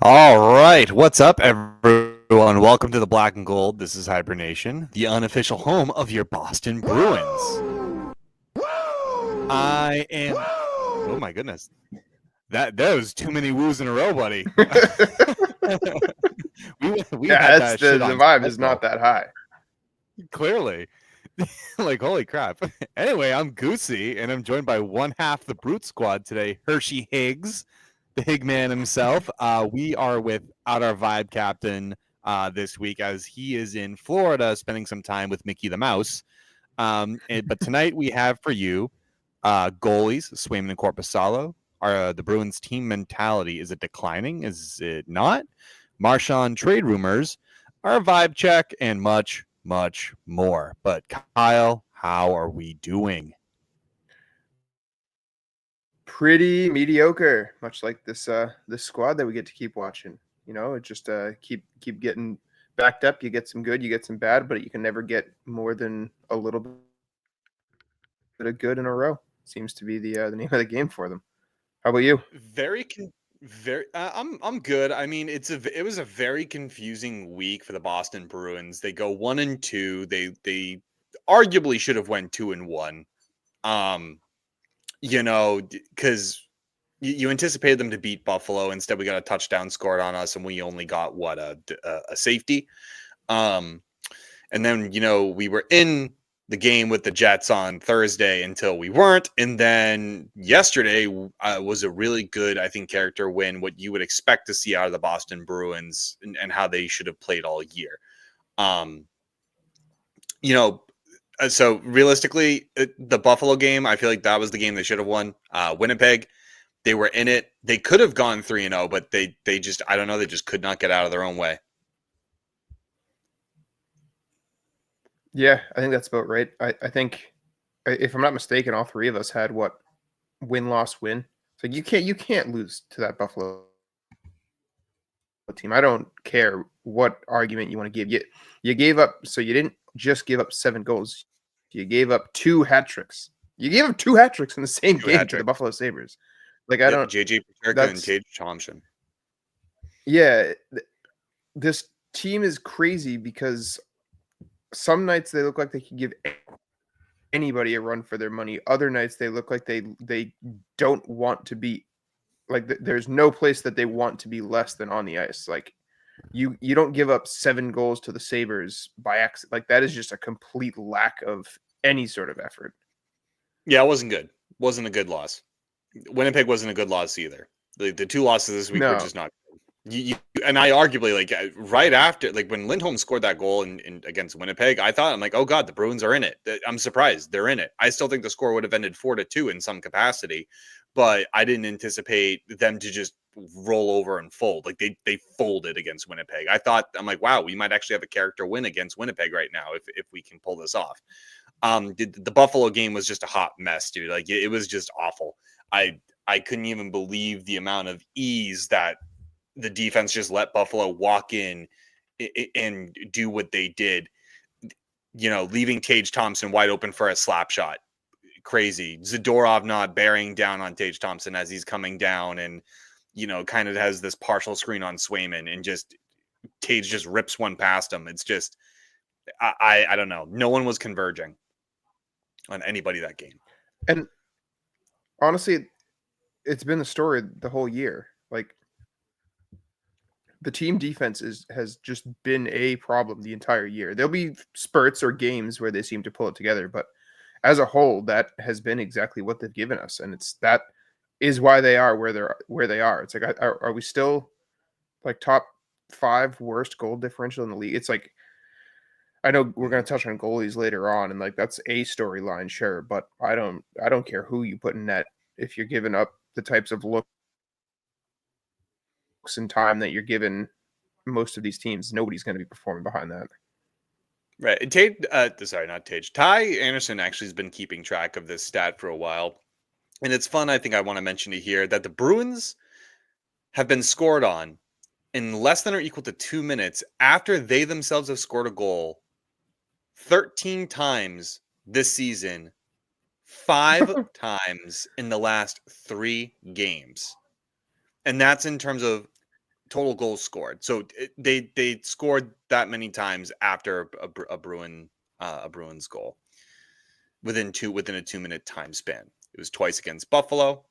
All right, what's up, everyone? Welcome to the Black and Gold. This is HiBruiNation, the unofficial home of your Boston Bruins. I am. Oh my goodness, that was too many woos in a row, buddy. we had that The shit on vibe is schedule. not that high. Clearly. Like, holy crap. Anyway, I'm Goosey, and I'm joined by one half the Brute Squad today, Hershey Higgs, the Higman himself. We are without our vibe captain this week, as he is in Florida spending some time with Mickey the Mouse. But tonight we have for you goalies, Swayman and Corpusalo. The Bruins team mentality, is it declining? Is it not? Marchand trade rumors, our vibe check, and much, much more. But Kyle, how are we doing? Pretty mediocre, much like this squad that we get to keep watching. You know, it just keep getting backed up. You get some good, you get some bad, but you can never get more than a little bit of good in a row. Seems to be the name of the game for them. How about you? I'm good. I mean, it was a very confusing week for the Boston Bruins. They go 1-2. They arguably should have went 2-1. Because you anticipated them to beat Buffalo. Instead, we got a touchdown scored on us, and we only got a safety. And then we were in the game with the Jets on Thursday until we weren't, and then yesterday was a really good, I think, character win. What you would expect to see out of the Boston Bruins and how they should have played all year. So realistically, the Buffalo game, I feel like that was the game they should have won. Winnipeg, they were in it. They could have gone 3-0, but they just, I don't know, they just could not get out of their own way. Yeah, I think that's about right. I think, if I'm not mistaken, all three of us had what win-loss win. So you can't lose to that Buffalo team. I don't care what argument you want to give. You gave up, so you didn't just give up 7 goals. You gave up 2 hat tricks. You gave up 2 hat tricks in the same game to the Buffalo Sabres. Like, I don't. JJ Peterka and Tage Thompson. Yeah, this team is crazy because some nights they look like they can give anybody a run for their money. Other nights they look like they don't want to be, like, there's no place that they want to be less than on the ice. Like, you don't give up 7 goals to the Sabres by accident. Like, that is just a complete lack of any sort of effort. Yeah, it wasn't good. Wasn't a good loss. Winnipeg wasn't a good loss either. The 2 losses this week were just not good. And I arguably, like, right after, like, when Lindholm scored that goal in against Winnipeg, I thought, I'm like, oh God, the Bruins are in it. I'm surprised they're in it. I still think the score would have ended 4-2 in some capacity, but I didn't anticipate them to just roll over and fold. Like, they folded against Winnipeg. I'm like, wow, we might actually have a character win against Winnipeg right now if we can pull this off. The Buffalo game was just a hot mess, dude. Like, it was just awful. I couldn't even believe the amount of ease that the defense just let Buffalo walk in and do what they did, leaving Tage Thompson wide open for a slap shot. Crazy. Zadorov not bearing down on Tage Thompson as he's coming down and, kind of has this partial screen on Swayman, and just Tage just rips one past him. It's just, I don't know. No one was converging on anybody that game. And honestly, it's been the story the whole year. Like, the team defense has just been a problem the entire year. There'll be spurts or games where they seem to pull it together, but as a whole, that has been exactly what they've given us, and that is why they are where they are. It's like, are we still like top 5 worst goal differential in the league? It's like, I know we're going to touch on goalies later on, and like, that's a storyline, sure, but I don't care who you put in net if you're giving up the types of looks and time that you're given most of these teams. Nobody's going to be performing behind that. Right. Not Tage. Ty Anderson actually has been keeping track of this stat for a while. And it's fun, I think I want to mention it here, that the Bruins have been scored on in less than or equal to 2 minutes after they themselves have scored a goal 13 times this season, 5 times in the last 3 games. And that's in terms of total goals scored. So they scored that many times after a Bruins goal within a 2-minute time span. It was twice against Buffalo,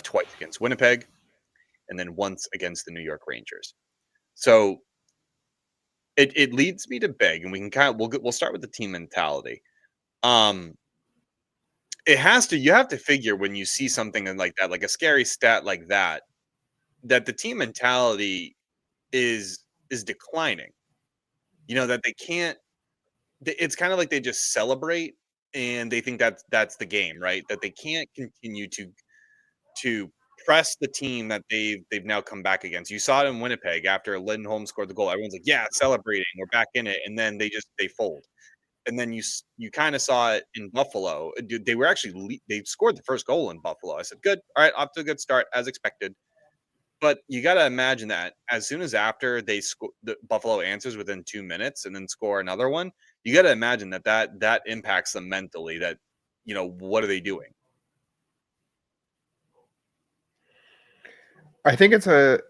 twice against Winnipeg, and then once against the New York Rangers. So it leads me to beg, and we can we'll start with the team mentality. It has to you have to figure when you see something like that, like a scary stat like that, that the team mentality is declining. That they can't. It's kind of like they just celebrate and they think that's the game, right? That they can't continue to press the team that they've now come back against. You saw it in Winnipeg after Lindholm scored the goal. Everyone's like, "Yeah, celebrating, we're back in it," and then they fold. And then you kind of saw it in Buffalo. They were actually they scored the first goal in Buffalo. I said, "Good, all right, off to a good start as expected." But you got to imagine that as soon as after the Buffalo answers within 2 minutes and then score another one, you got to imagine that impacts them mentally. That what are they doing? I think it's a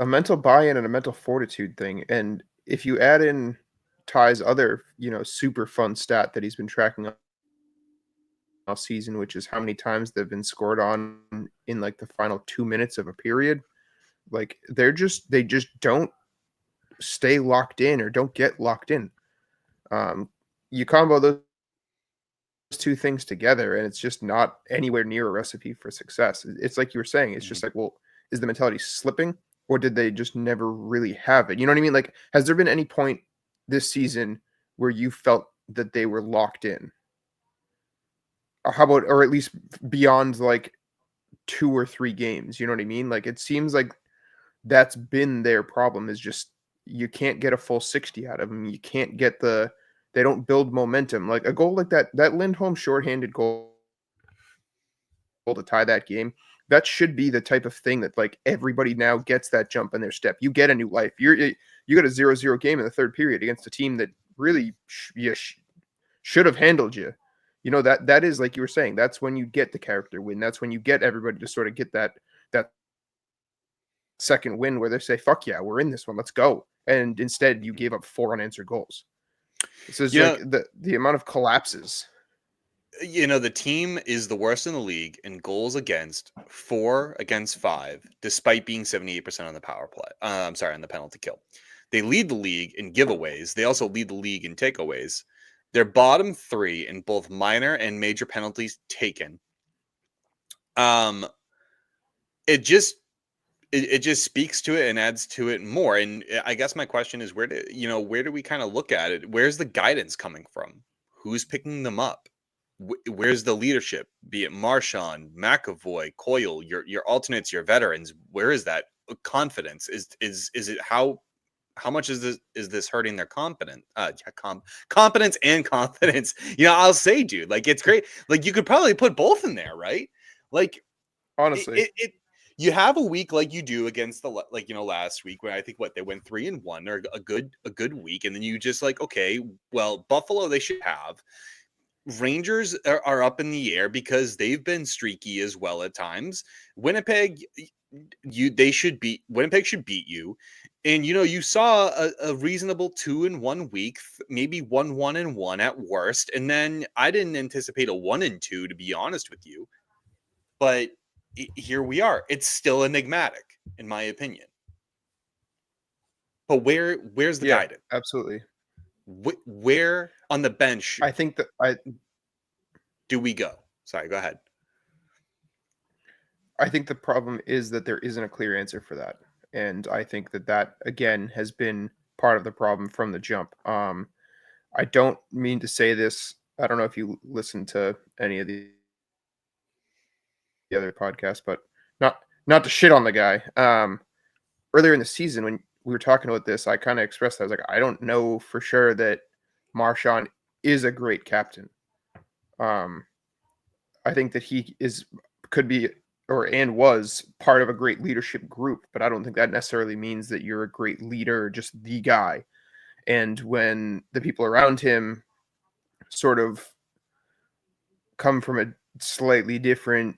mental buy-in and a mental fortitude thing. And if you add in Ty's other, super fun stat that he's been tracking all season, which is how many times they've been scored on in like the final 2 minutes of a period. Like they just don't stay locked in or don't get locked in. You combo those two things together, and it's just not anywhere near a recipe for success. It's like you were saying. It's just like, well, is the mentality slipping, or did they just never really have it? You know what I mean? Like, has there been any point this season where you felt that they were locked in? Or how about, or at least beyond like 2 or 3 games? You know what I mean? Like, it seems like that's been their problem, is just you can't get a full 60 out of them. You can't get they don't build momentum. Like a goal like that Lindholm shorthanded goal to tie that game, that should be the type of thing that like everybody now gets that jump in their step. You get a new life. You got a 0-0 game in the third period against a team that really should have handled you. That is, like you were saying, that's when you get the character win. That's when you get everybody to sort of get that second win where they say, "Fuck yeah, we're in this one, let's go." And instead, you gave up 4 unanswered goals. So it's like the amount of collapses. The team is the worst in the league in goals against, 4 against 5, despite being 78% on the power play. I'm sorry, on the penalty kill. They lead the league in giveaways. They also lead the league in takeaways. They're bottom 3 in both minor and major penalties taken. It just speaks to it and adds to it more. And I guess my question is, where do we kind of look at it? Where's the guidance coming from? Who's picking them up? Where's the leadership? Be it Marchand, McAvoy, Coyle, your alternates, your veterans. Where is that confidence? Is it how much is this hurting their competence and confidence? I'll say, dude, like it's great. Like you could probably put both in there, right? Like Honestly, you have a week like you do against the last week where I think they went 3-1 or a good week, and then you just like, okay, well, Buffalo they should have. Rangers are up in the air because they've been streaky as well at times. Winnipeg, Winnipeg should beat you, and you saw a reasonable 2-1 week, maybe 1-1 at worst, and then I didn't anticipate a 1-2, to be honest with you, but here we are. It's still enigmatic, in my opinion. But where's the yeah, guidance? absolutely. Where on the bench I think that do we go? Sorry, go ahead. I think the problem is that there isn't a clear answer for that. And I think that again has been part of the problem from the jump. I don't mean to say this. I don't know if you listen to any of the other podcasts, but not to shit on the guy. Earlier in the season when we were talking about this, I kind of expressed that I was like, I don't know for sure that Marchand is a great captain. I think that could be and was part of a great leadership group, but I don't think that necessarily means that you're a great leader or just the guy. And when the people around him sort of come from a slightly different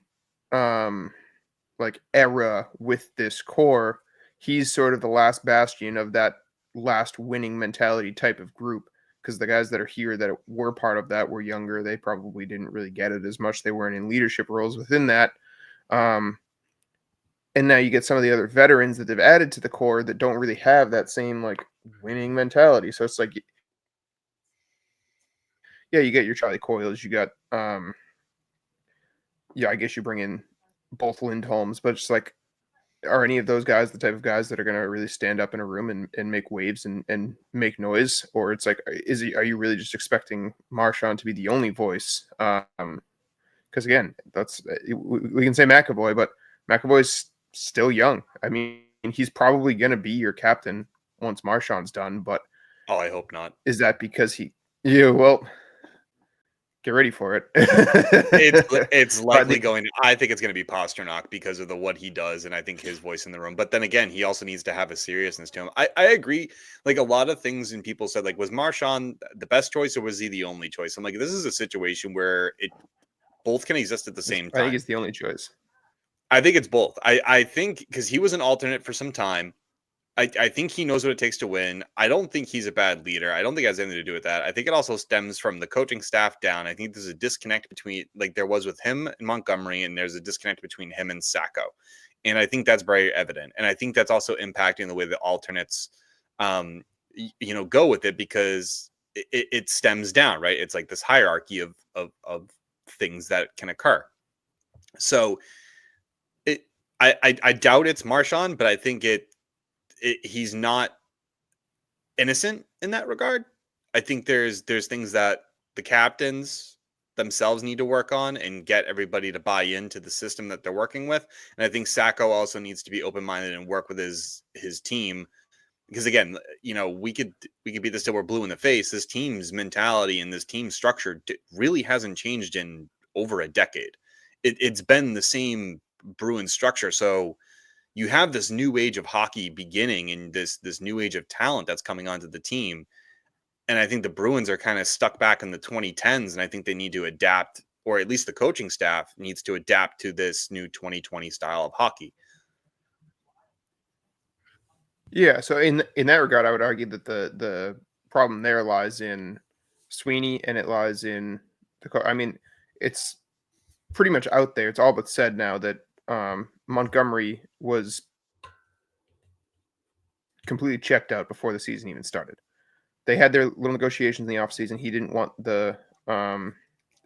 like era with this core, he's sort of the last bastion of that last winning mentality type of group. Because the guys that are here that were part of that were younger. They probably didn't really get it as much. They weren't in leadership roles within that. And now you get some of the other veterans that they've added to the core that don't really have that same like winning mentality. So it's like, yeah, you get your Charlie Coyles, you got, yeah, I guess you bring in both Lindholms, but it's like, are any of those guys the type of guys that are going to really stand up in a room and make waves and make noise? Or it's like, are you really just expecting Marchand to be the only voice? Because again, that's we can say McAvoy, but McAvoy's still young. I mean, he's probably going to be your captain once Marchand's done. But I hope not. Is that because he? Yeah, well, get ready for it. It's likely going to, I think it's going to be Pasternak because of what he does, and I think his voice in the room. But then again, he also needs to have a seriousness to him. I agree. Like a lot of things, and people said, like, was Marchand the best choice or was he the only choice? I'm like, this is a situation where both can exist at the same time. I think it's the only choice. I think it's both. I think because he was an alternate for some time. I think he knows what it takes to win. I don't think he's a bad leader. I don't think it has anything to do with that. I think it also stems from the coaching staff down. I think there's a disconnect between, like there was with him and Montgomery, and there's a disconnect between him and Sacco. And I think that's very evident. And I think that's also impacting the way the alternates, go with it, because it stems down, right? It's like this hierarchy of things that can occur. So I doubt it's Marchand, but I think he's not innocent in that regard. I think there's things that the captains themselves need to work on and get everybody to buy into the system that they're working with. And I think Sacco also needs to be open-minded and work with his team, because again, we could beat this till we're blue in the face. This team's mentality and this team structure really hasn't changed in over a decade. It's been the same Bruin structure. So you have this new age of hockey beginning, and this new age of talent that's coming onto the team. And I think the Bruins are kind of stuck back in the 2010s, and I think they need to adapt, or at least the coaching staff needs to adapt to this new 2020 style of hockey. Yeah, so in that regard, I would argue that the problem there lies in Sweeney, and it lies in I mean, it's pretty much out there. It's all but said now that Montgomery was completely checked out before the season even started. They had their little negotiations in the offseason. He didn't want the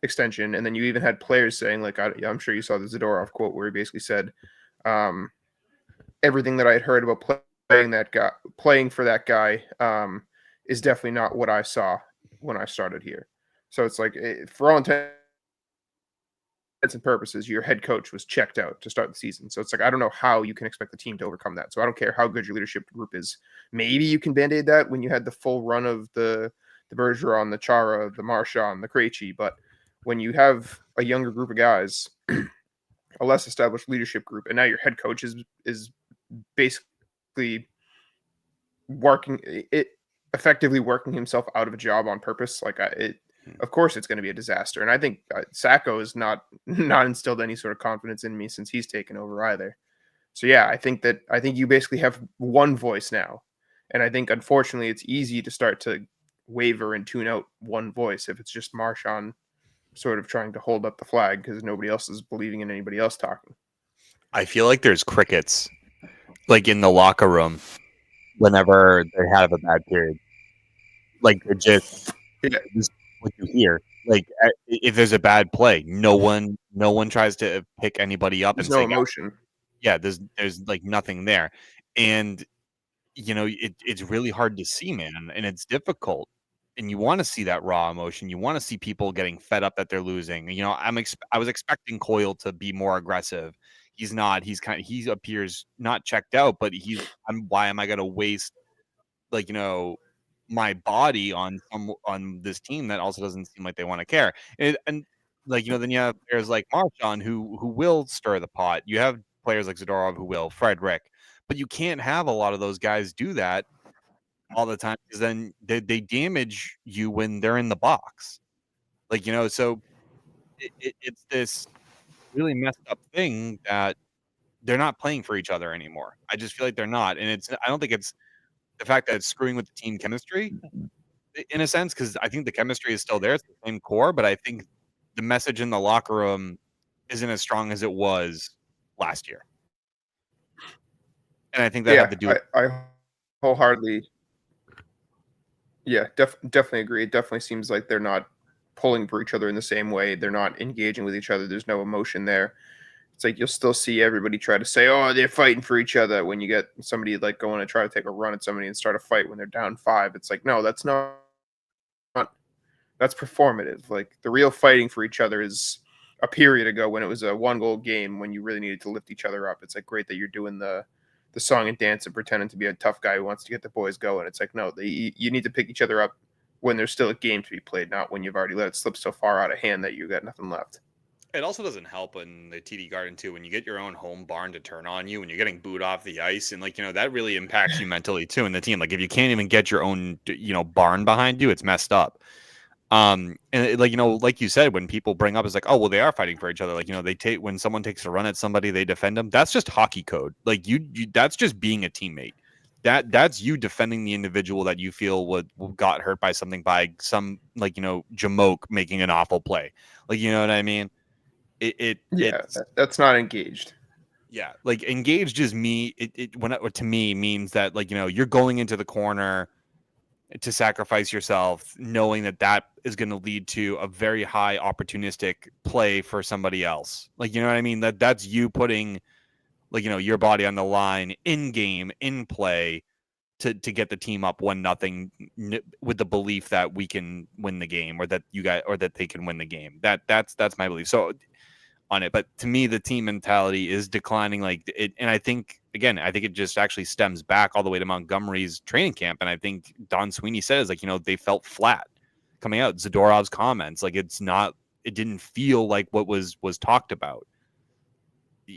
extension. And then you even had players saying, like, I'm sure you saw the Zadorov quote where he basically said, everything that I had heard about playing for that guy is definitely not what I saw when I started here. So it's like, for all intents and purposes, your head coach was checked out to start the season. So it's like, I don't know how you can expect the team to overcome that. So I don't care how good your leadership group is. Maybe you can band-aid that when you had the full run of the Bergeron, the Chara, the Marchand, the Krejci. But when you have a younger group of guys, a less established leadership group, and now your head coach is basically effectively working himself out of a job on purpose. Like of course it's going to be a disaster. And I think Sacco has not instilled any sort of confidence in me since he's taken over either. So yeah, I think you basically have one voice now. And I think unfortunately it's easy to start to waver and tune out one voice if it's just Marchand sort of trying to hold up the flag because nobody else is believing in anybody else talking. I feel like there's crickets, like in the locker room, whenever they have a bad period. Like it just what you hear. Like if there's a bad play, no one tries to pick anybody up. There's and no say, emotion. Yeah, there's like nothing there, and it's really hard to see, man, and it's difficult. And you want to see that raw emotion. You want to see people getting fed up that they're losing. I was expecting Coyle to be more aggressive. He's not. He appears not checked out, but why am I going to waste my body on this team that also doesn't seem like they want to care. And then you have players like Marchand who will stir the pot. You have players like Zadorov who will, Frederick, but you can't have a lot of those guys do that all the time, because then they damage you when they're in the box. So it's this really messed up thing that they're not playing for each other anymore. I just feel like they're not, and I don't think it's the fact that it's screwing with the team chemistry in a sense, because I think the chemistry is still there. It's the same core, but I think the message in the locker room isn't as strong as it was last year. And I think that had to do with I wholeheartedly, definitely agree. It definitely seems like they're not pulling for each other in the same way. They're not engaging with each other. There's no emotion there. It's like you'll still see everybody try to say, "Oh, they're fighting for each other." When you get somebody like going to try to take a run at somebody and start a fight when they're down 5, it's like, no, that's performative. Like the real fighting for each other is a period ago when it was a 1-goal game when you really needed to lift each other up. It's like great that you're doing the song and dance and pretending to be a tough guy who wants to get the boys going. It's like, no, you need to pick each other up when there's still a game to be played, not when you've already let it slip so far out of hand that you got nothing left. it also doesn't help in the TD Garden too when you get your own home barn to turn on you when you're getting booed off the ice, and that really impacts you mentally too in the team. Like if you can't even get your own barn behind you, it's messed up. And like you said, when people bring up, it's like, oh well, they are fighting for each other. Like they take when someone takes a run at somebody, they defend them. That's just hockey code. Like you that's just being a teammate. That's you defending the individual that you feel got hurt by something, by some Jamoke making an awful play. Like you know what I mean? It's That's not engaged. yeah, like engaged is me. To me means that you're going into the corner to sacrifice yourself, knowing that is going to lead to a very high opportunistic play for somebody else. Like you know what I mean? That's you putting your body on the line in game, in play, to get the team up 1-0 with the belief that we can win the game, or that they can win the game. That's my belief. So on it, but to me the team mentality is declining, and I think it just actually stems back all the way to Montgomery's training camp, and I think Don Sweeney says they felt flat coming out. Zadorov's comments, it didn't feel like what was talked about,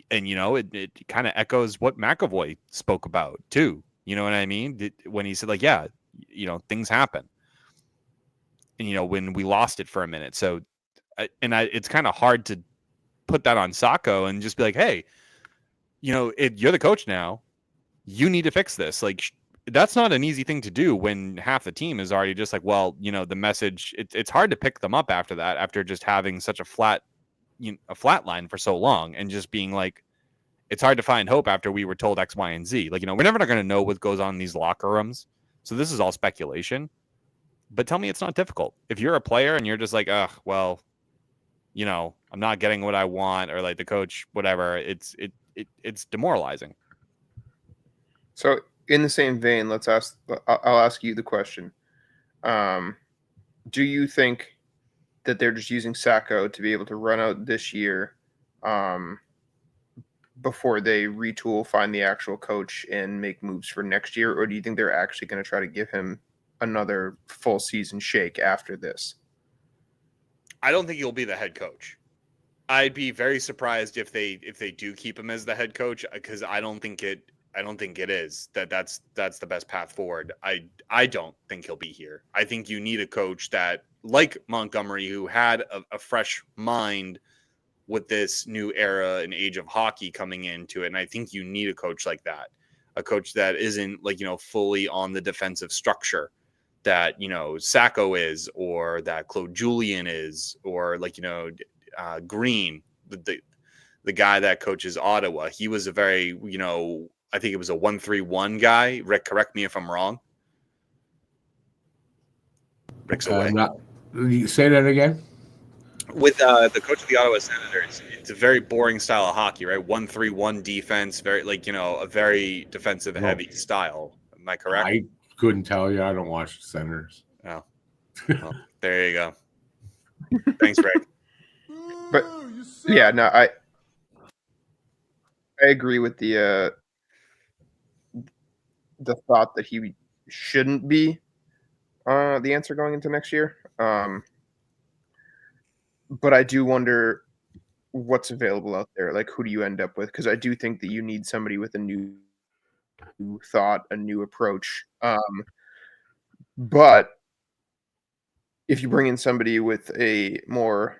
and it kind of echoes what McAvoy spoke about too. You know what I mean? When he said things happen, and when we lost it for a minute. So it's kind of hard to put that on Sacco and just be like, hey, you're the coach now. You need to fix this. That's not an easy thing to do when half the team is already just like, well, the message. It's hard to pick them up after that, after just having such a flat line for so long, and just being like, it's hard to find hope after we were told X, Y, and Z. We're never going to know what goes on in these locker rooms. So this is all speculation. But tell me it's not difficult. If you're a player and you're just like, well, I'm not getting what I want, or the coach, whatever, it's demoralizing. So in the same vein, I'll ask you the question. Do you think that they're just using Sacco to be able to run out this year before they retool, find the actual coach, and make moves for next year? Or do you think they're actually going to try to give him another full season shake after this? I don't think he'll be the head coach. I'd be very surprised if they do keep him as the head coach, because I don't think it is that's the best path forward. I don't think he'll be here. I think you need a coach that, like Montgomery, who had a fresh mind with this new era and age of hockey coming into it. And I think you need a coach like that, a coach that isn't fully on the defensive structure that Sacco is, or that Claude Julien is, or Green, the guy that coaches Ottawa. He was a very I think it was a 1-3-1 guy. Rick, correct me if I'm wrong. Rick's away. Say that again. With the coach of the Ottawa Senators, it's a very boring style of hockey, right? 1-3-1 defense, very a very defensive heavy style. Am I correct? I couldn't tell you. I don't watch the Senators. Oh, well, there you go. Thanks, Rick. But yeah, no, I agree with the thought that he shouldn't be the answer going into next year. But I do wonder what's available out there. Like, who do you end up with? Because I do think that you need somebody with a new thought, a new approach. But if you bring in somebody with a more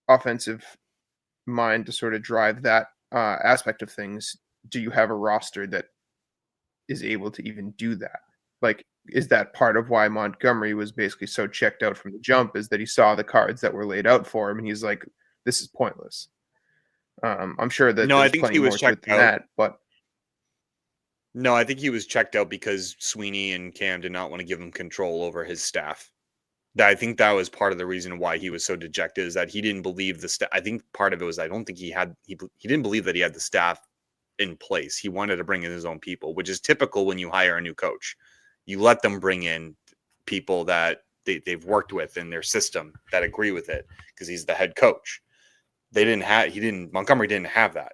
offensive mind to sort of drive that aspect of things, do you have a roster that is able to even do that? Like, is that part of why Montgomery was basically so checked out from the jump, is that he saw the cards that were laid out for him and he's like, this is pointless. I'm sure that No, I there's think plenty he was more to it checked than out. that, but No, I think he was checked out because Sweeney and Cam did not want to give him control over his staff. I think that was part of the reason why he was so dejected, is that he didn't believe the staff. I think part of it was, I don't think he didn't believe that he had the staff in place. He wanted to bring in his own people, which is typical when you hire a new coach. You let them bring in people that they've worked with in their system that agree with it, because he's the head coach. Montgomery didn't have that.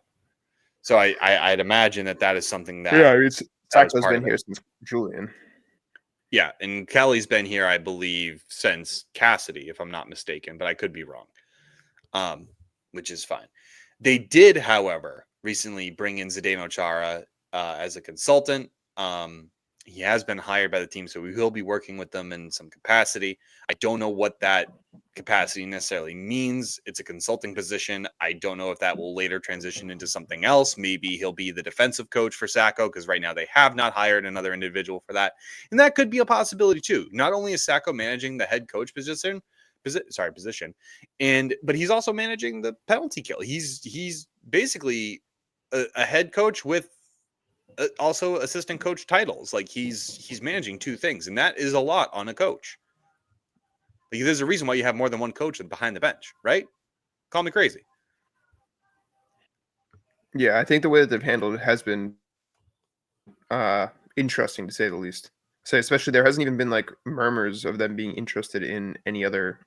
So I'd imagine that is something that, yeah, it's Sacco's been here since Julian. Yeah, and Kelly's been here, I believe, since Cassidy, if I'm not mistaken, but I could be wrong. Which is fine. They did, however, recently bring in Zdeno Chara as a consultant. He has been hired by the team, so we will be working with them in some capacity. I don't know what that capacity necessarily means. It's a consulting position. I don't know if that will later transition into something else. Maybe he'll be the defensive coach for Sacco, because right now they have not hired another individual for that. And that could be a possibility too. Not only is Sacco managing the head coach position, but he's also managing the penalty kill. He's basically a head coach with also assistant coach titles. Like, he's managing two things, and that is a lot on a coach. Like, there's a reason why you have more than one coach behind the bench, right? Call me crazy. Yeah, I think the way that they've handled it has been interesting, to say the least. So especially, there hasn't even been like murmurs of them being interested in any other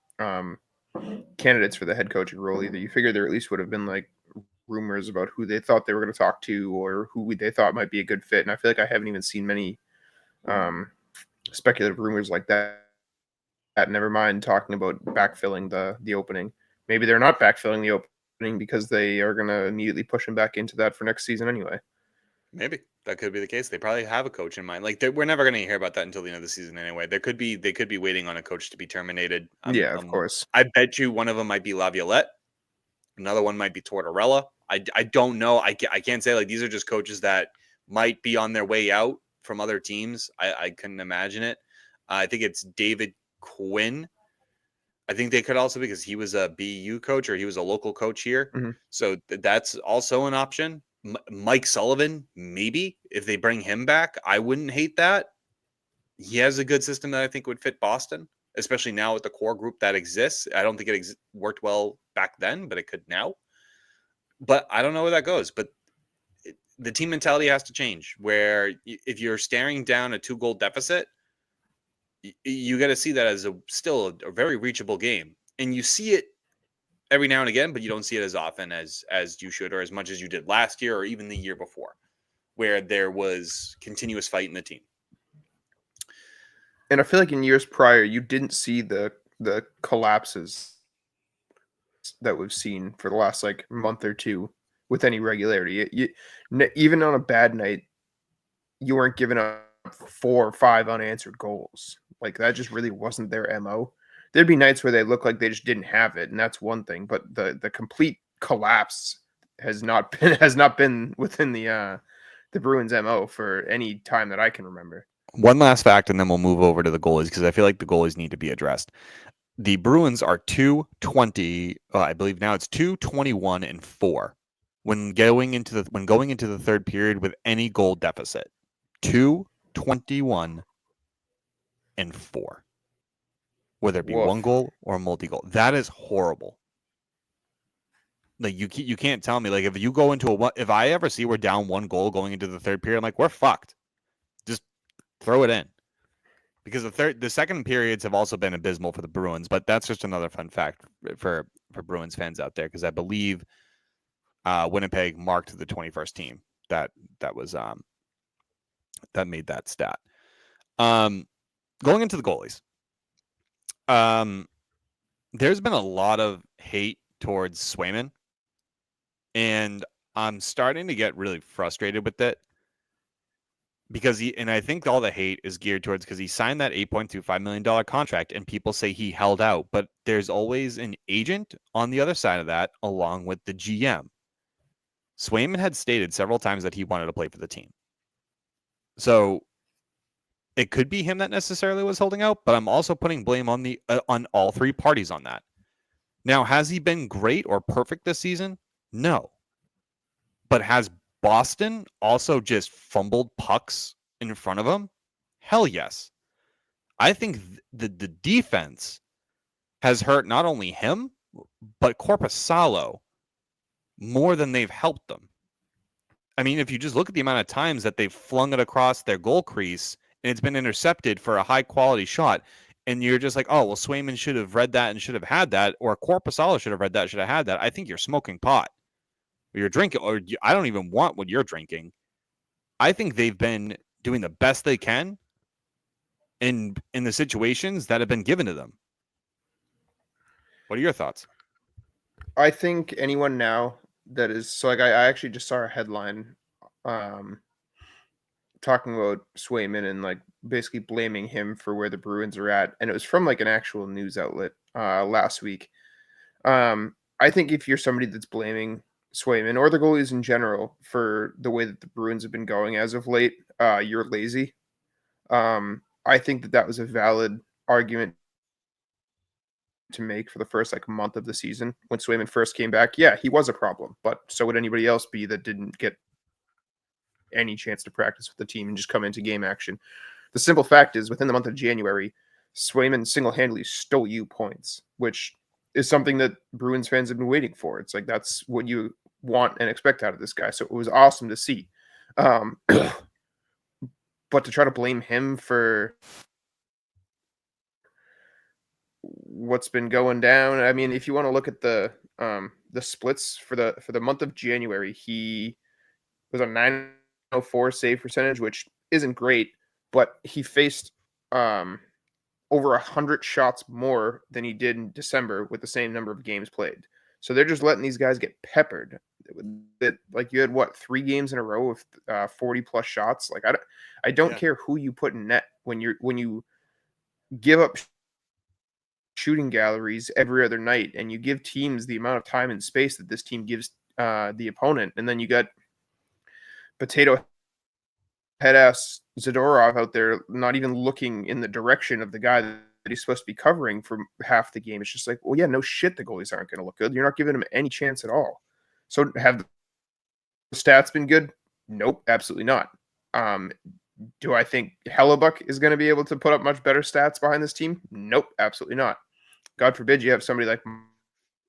candidates for the head coaching role either. You figure there at least would have been like rumors about who they thought they were going to talk to, or who they thought might be a good fit. And I feel like I haven't even seen many speculative rumors like that. Never mind talking about backfilling the opening. Maybe they're not backfilling the opening because they are going to immediately push him back into that for next season anyway. Maybe that could be the case. They probably have a coach in mind. Like, we're never going to hear about that until the end of the season anyway. They could be waiting on a coach to be terminated. Of course. I bet you one of them might be Laviolette. Another one might be Tortorella. I don't know. I can't say. Like, these are just coaches that might be on their way out from other teams. I couldn't imagine it. I think it's David Quinn. I think they could also, because he was a BU coach, or he was a local coach here. Mm-hmm. So that's also an option. Mike Sullivan, maybe, if they bring him back, I wouldn't hate that. He has a good system that I think would fit Boston, especially now with the core group that exists. I don't think it worked well back then, but it could now. But I don't know where that goes. But the team mentality has to change, where if you're staring down a 2-goal deficit, you got to see that as still a very reachable game. And you see it every now and again, but you don't see it as often as you should, or as much as you did last year, or even the year before, where there was continuous fight in the team. And I feel like in years prior, you didn't see the collapses that we've seen for the last like month or two with any regularity. Even on a bad night, you weren't giving up 4 or 5 unanswered goals. Like, that just really wasn't their MO. There'd be nights where they look like they just didn't have it, and that's one thing. But the complete collapse has not been within the Bruins MO for any time that I can remember. One last fact, and then we'll move over to the goalies, because I feel like the goalies need to be addressed. The Bruins are 220. I believe now it's 221-4 when going into the third period with any goal deficit. 221-4, whether it be Woof. one goal or a multi-goal. That is horrible. Like, you can't tell me, like, if you go into if I ever see we're down 1 goal going into the third period, I'm like, we're fucked. Just throw it in. Because the second periods have also been abysmal for the Bruins, but that's just another fun fact for Bruins fans out there, because I believe Winnipeg marked the 21st team that was that made that stat. Going into the goalies, there's been a lot of hate towards Swayman, and I'm starting to get really frustrated with it. Because I think all the hate is geared towards, because he signed that $8.25 million contract, and people say he held out, but there's always an agent on the other side of that, along with the GM. Swayman had stated several times that he wanted to play for the team. So it could be him that necessarily was holding out, but I'm also putting blame on on all three parties on that. Now, has he been great or perfect this season? No. But has Boston also just fumbled pucks in front of him? Hell yes. I think the defense has hurt not only him, but Korpisalo more than they've helped them. I mean, if you just look at the amount of times that they've flung it across their goal crease and it's been intercepted for a high quality shot, and you're just like, oh, well, Swayman should have read that and should have had that, or Korpisalo should have read that, should have had that. I think you're smoking pot. Or you're drinking, or I don't even want what you're drinking. I think they've been doing the best they can in the situations that have been given to them. What are your thoughts? I think anyone now that is so like I actually just saw a headline talking about Swayman and like basically blaming him for where the Bruins are at, and it was from like an actual news outlet last week. I think if you're somebody that's blaming Swayman or the goalies in general for the way that the Bruins have been going as of late, you're lazy. I think that was a valid argument to make for the first like month of the season when Swayman first came back. Yeah, he was a problem, but so would anybody else be that didn't get any chance to practice with the team and just come into game action. The simple fact is, within the month of January, Swayman single-handedly stole you points, which is something that Bruins fans have been waiting for. It's like that's what you want and expect out of this guy. So it was awesome to see. But to try to blame him for what's been going down, I mean, if you want to look at the splits for the month of January, he was a 904 save percentage, which isn't great, but he faced over 100 shots more than he did in December with the same number of games played. So they're just letting these guys get peppered. That like you had what 3 games in a row with 40 plus shots. Like I don't care who you put in net when you give up shooting galleries every other night and you give teams the amount of time and space that this team gives the opponent, and then you got potato head ass Zadorov out there not even looking in the direction of the guy that he's supposed to be covering for half the game. It's just like, well, yeah, no shit, the goalies aren't going to look good. You're not giving them any chance at all. So have the stats been good? Nope, absolutely not. Do I think Hellebuck is going to be able to put up much better stats behind this team? Nope, absolutely not. God forbid you have somebody like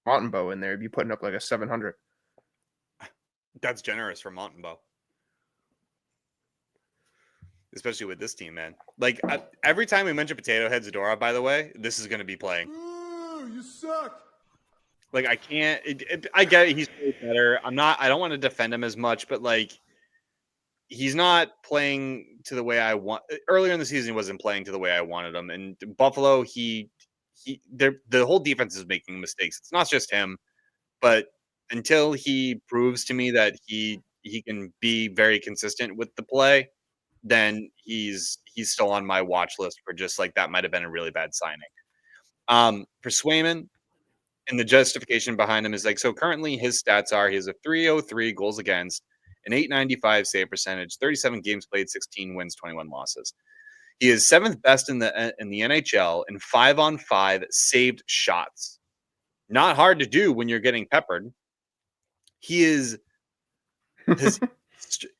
Montembeault in there, be putting up like a 700. That's generous for Montembeault. Especially with this team, man. Like, every time we mention Potato Head Zadorov, by the way, this is going to be playing. Ooh, you suck. Like, I can't. I get it. He's way better. I don't want to defend him as much, but, like, he's not playing to the way I want. Earlier in the season, he wasn't playing to the way I wanted him. And Buffalo, the whole defense is making mistakes. It's not just him, but until he proves to me that he can be very consistent with the play, then he's still on my watch list for just like that might have been a really bad signing. For Swayman, and the justification behind him is like, so currently his stats are he has a 303 goals against, an 895 save percentage, 37 games played, 16 wins, 21 losses. He is 7th best in the NHL in 5-on-5 saved shots. Not hard to do when you're getting peppered. He is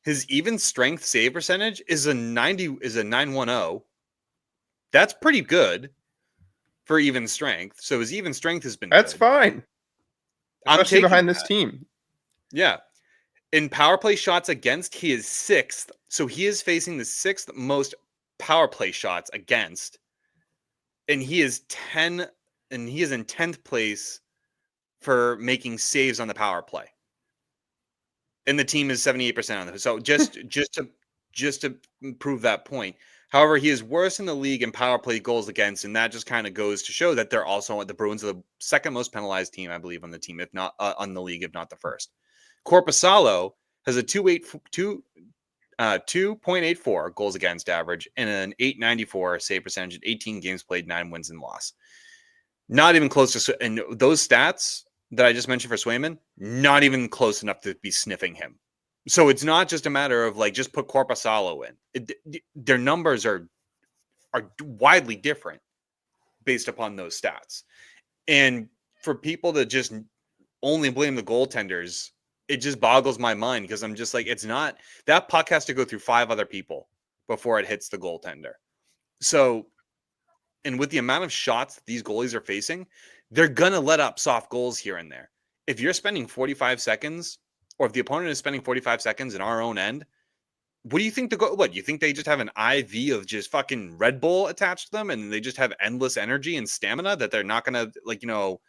his even strength save percentage is a 910. That's pretty good for even strength. So his even strength has been That's good. Fine. Especially behind this team. Yeah. In power play shots against, he is 6th. So he is facing the 6th most power play shots against. And he is in 10th place for making saves on the power play. And the team is 78% on them. So just to prove that point. However, he is worse in the league in power play goals against, and that just kind of goes to show that they're also the Bruins are the second most penalized team, I believe, on the team, if not on the league, if not the first. Korpisalo has a 2.84 goals against average and an 894 save percentage, 18 games played, 9 wins and loss. Not even close to, and those stats that I just mentioned for Swayman, not even close enough to be sniffing him. So it's not just a matter of like just put Korpisalo in. Their numbers are widely different based upon those stats. And for people to just only blame the goaltenders, it just boggles my mind because I'm just like, it's not that puck has to go through 5 other people before it hits the goaltender. So, and with the amount of shots that these goalies are facing, they're going to let up soft goals here and there. If you're spending 45 seconds, or if the opponent is spending 45 seconds in our own end, what do you think what, you think they just have an IV of just fucking Red Bull attached to them and they just have endless energy and stamina that they're not going to,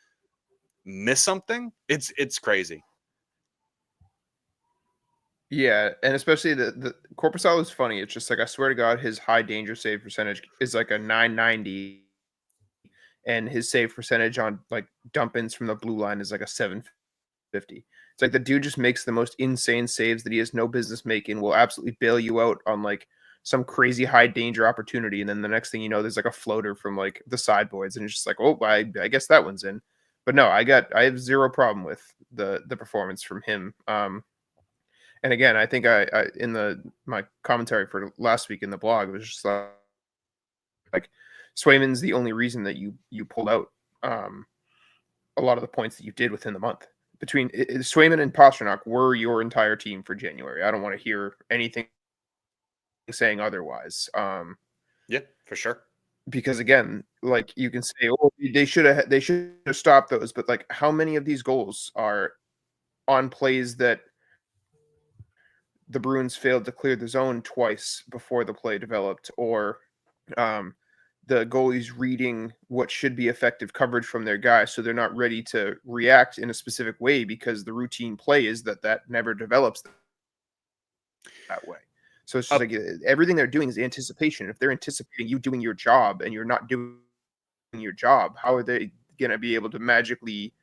miss something? It's crazy. Yeah, and especially the Korpisalo is funny. It's just like, I swear to God, his high danger save percentage is like a 990, and his save percentage on like dump-ins from the blue line is like a 750. It's like the dude just makes the most insane saves that he has no business making, will absolutely bail you out on like some crazy high danger opportunity, and then the next thing you know, there's like a floater from like the sideboards, and it's just like, oh, I guess that one's in. But no, I have zero problem with the performance from him. And again, I think I in my commentary for last week in the blog, it was just like Swayman's the only reason that you pulled out a lot of the points that you did within the month. Between Swayman and Pastrnak were your entire team for January. I don't want to hear anything saying otherwise. Yeah, for sure. Because again, like, you can say, oh, they should have stopped those, but like, how many of these goals are on plays that the Bruins failed to clear the zone twice before the play developed, or the goalies reading what should be effective coverage from their guy, so they're not ready to react in a specific way because the routine play is that never develops that way. So it's just like everything they're doing is anticipation. If they're anticipating you doing your job and you're not doing your job, how are they going to be able to magically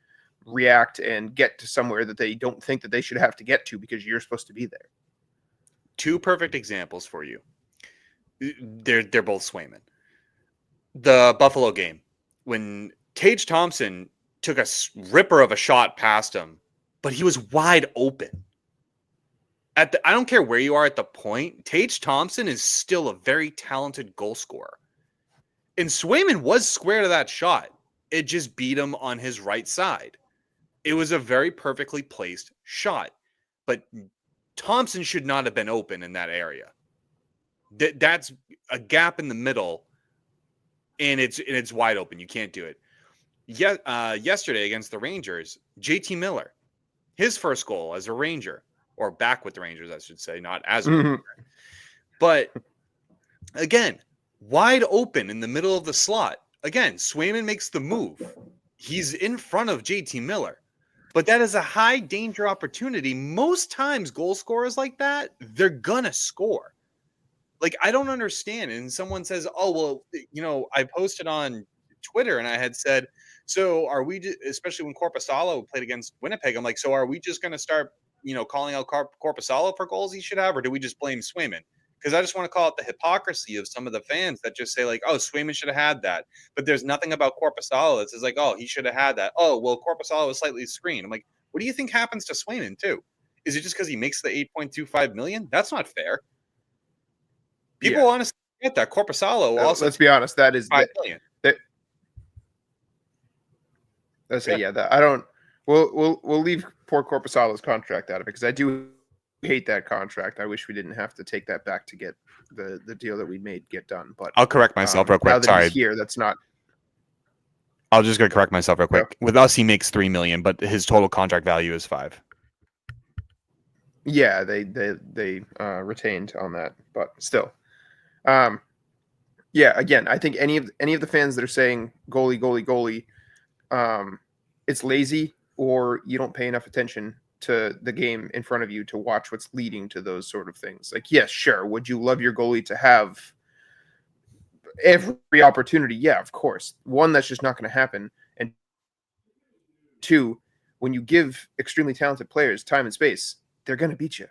react and get to somewhere that they don't think that they should have to get to because you're supposed to be there? 2 perfect examples for you. They're both Swayman. The Buffalo game, when Tage Thompson took a ripper of a shot past him, but he was wide open. I don't care where you are at the point, Tage Thompson is still a very talented goal scorer. And Swayman was square to that shot. It just beat him on his right side. It was a very perfectly placed shot. But Thompson should not have been open in that area. That's a gap in the middle, and it's wide open. You can't do it. Yesterday against the Rangers, JT Miller, his first goal as a Ranger, or back with the Rangers, I should say, not as a Ranger. But again, wide open in the middle of the slot. Again, Swayman makes the move. He's in front of JT Miller. But that is a high danger opportunity. Most times, goal scorers like that, they're gonna score. Like, I don't understand. And someone says, oh, well, I posted on Twitter and I had said, so are we, especially when Korpisalo played against Winnipeg, I'm like, so are we just going to start, calling out Korpisalo for goals he should have, or do we just blame Swayman? Because I just want to call it the hypocrisy of some of the fans that just say, like, oh, Swayman should have had that. But there's nothing about Korpisalo that says, like, oh, he should have had that. Oh, well, Korpisalo was slightly screened. I'm like, what do you think happens to Swayman, too? Is it just because he makes the $8.25 million? That's not fair. People honestly get that. Korpisalo also. Let's be honest. That is $5 million. Let's say, I don't. We'll leave poor Korpisalo's contract out of it because I do hate that contract. I wish we didn't have to take that back to get the deal that we made get done. But I'll correct myself real quick. Now that Sorry, he's here, that's not. I'll just go correct myself real quick. With us, he makes $3 million, but his total contract value is $5 million. Yeah, they retained on that, but still. Again, I think any of the fans that are saying goalie, it's lazy, or you don't pay enough attention to the game in front of you to watch what's leading to those sort of things. Like, yes, sure, would you love your goalie to have every opportunity? Yeah, of course. One, that's just not going to happen, and 2, when you give extremely talented players time and space, they're going to beat you.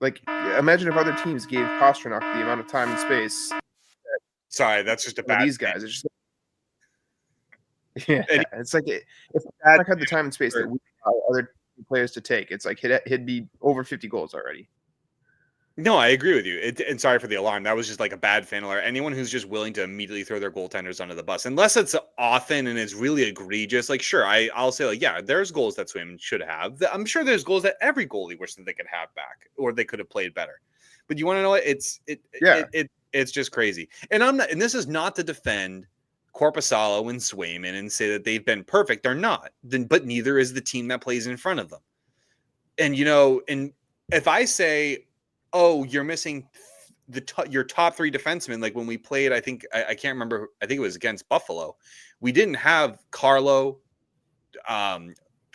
Like, imagine if other teams gave Pastrnak the amount of time and space. Sorry, that's just a bad. These guys, it's like, it's like if Pastrnak had the time and space that we other players to take. It's like he'd be over 50 goals already. No, I agree with you. And sorry for the alarm. That was just like a bad fan alert. Anyone who's just willing to immediately throw their goaltenders under the bus, unless it's often and it's really egregious. Like, sure, I'll say like, yeah, there's goals that Swayman should have. I'm sure there's goals that every goalie wishes that they could have back or they could have played better. But you want to know what? It's just crazy. And and this is not to defend Korpisalo and Swayman and say that they've been perfect. They're not. But neither is the team that plays in front of them. And and if I say, oh, you're missing your top three defensemen. Like when we played, I think I can't remember. I think it was against Buffalo. We didn't have Carlo,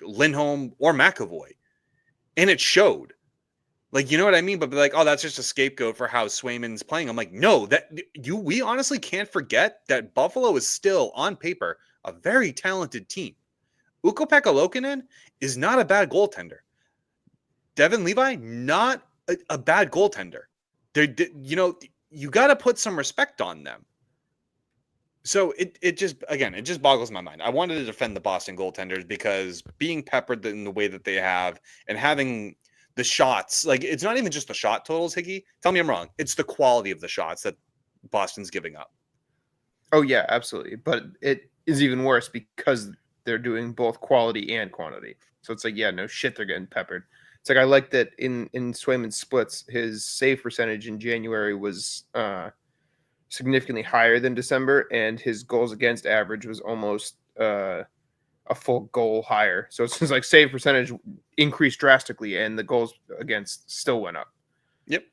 Lindholm, or McAvoy, and it showed. Like, you know what I mean? But like, oh, that's just a scapegoat for how Swayman's playing. I'm like, no, we honestly can't forget that Buffalo is still on paper a very talented team. Ukko-Pekka Luukkonen is not a bad goaltender. Devin Levi, not a bad goaltender. You got to put some respect on them. So it just boggles my mind. I wanted to defend the Boston goaltenders because being peppered in the way that they have and having the shots, like it's not even just the shot totals, Higgy. Tell me I'm wrong. It's the quality of the shots that Boston's giving up. Oh yeah, absolutely. But it is even worse because they're doing both quality and quantity. So it's like, yeah, no shit, they're getting peppered. It's like I like that in Swayman's splits, his save percentage in January was significantly higher than December, and his goals against average was almost a full goal higher. So it's just like save percentage increased drastically, and the goals against still went up. Yep.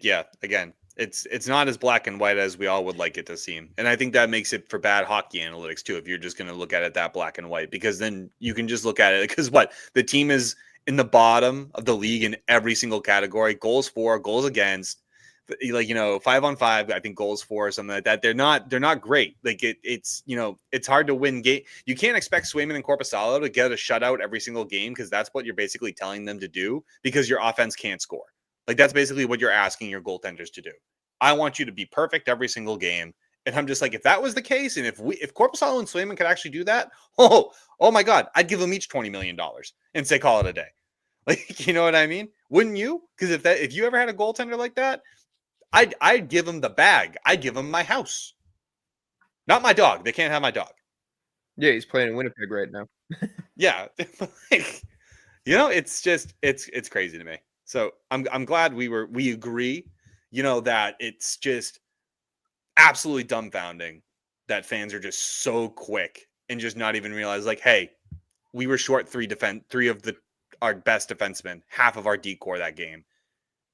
Yeah. Again, it's not as black and white as we all would like it to seem. And I think that makes it for bad hockey analytics too, if you're just going to look at it that black and white, because then you can just look at it because the team is in the bottom of the league in every single category: goals for, goals against, like 5-on-5. I think goals for or something like that. They're not great. Like it's hard to win game. You can't expect Swayman and Korpisalo to get a shutout every single game because that's what you're basically telling them to do because your offense can't score. Like that's basically what you're asking your goaltenders to do. I want you to be perfect every single game. And I'm just like, if that was the case, and if Korpisalo and Swayman could actually do that, oh my God, I'd give them each $20 million and say call it a day. Like, you know what I mean? Wouldn't you? Because if you ever had a goaltender like that, I'd give them the bag. I'd give them my house. Not my dog. They can't have my dog. Yeah, he's playing in Winnipeg right now. Yeah. It's crazy to me. So I'm glad we agree, that it's just absolutely dumbfounding that fans are just so quick and just not even realize like, hey, we were short three of our best defensemen, half of our D-core that game.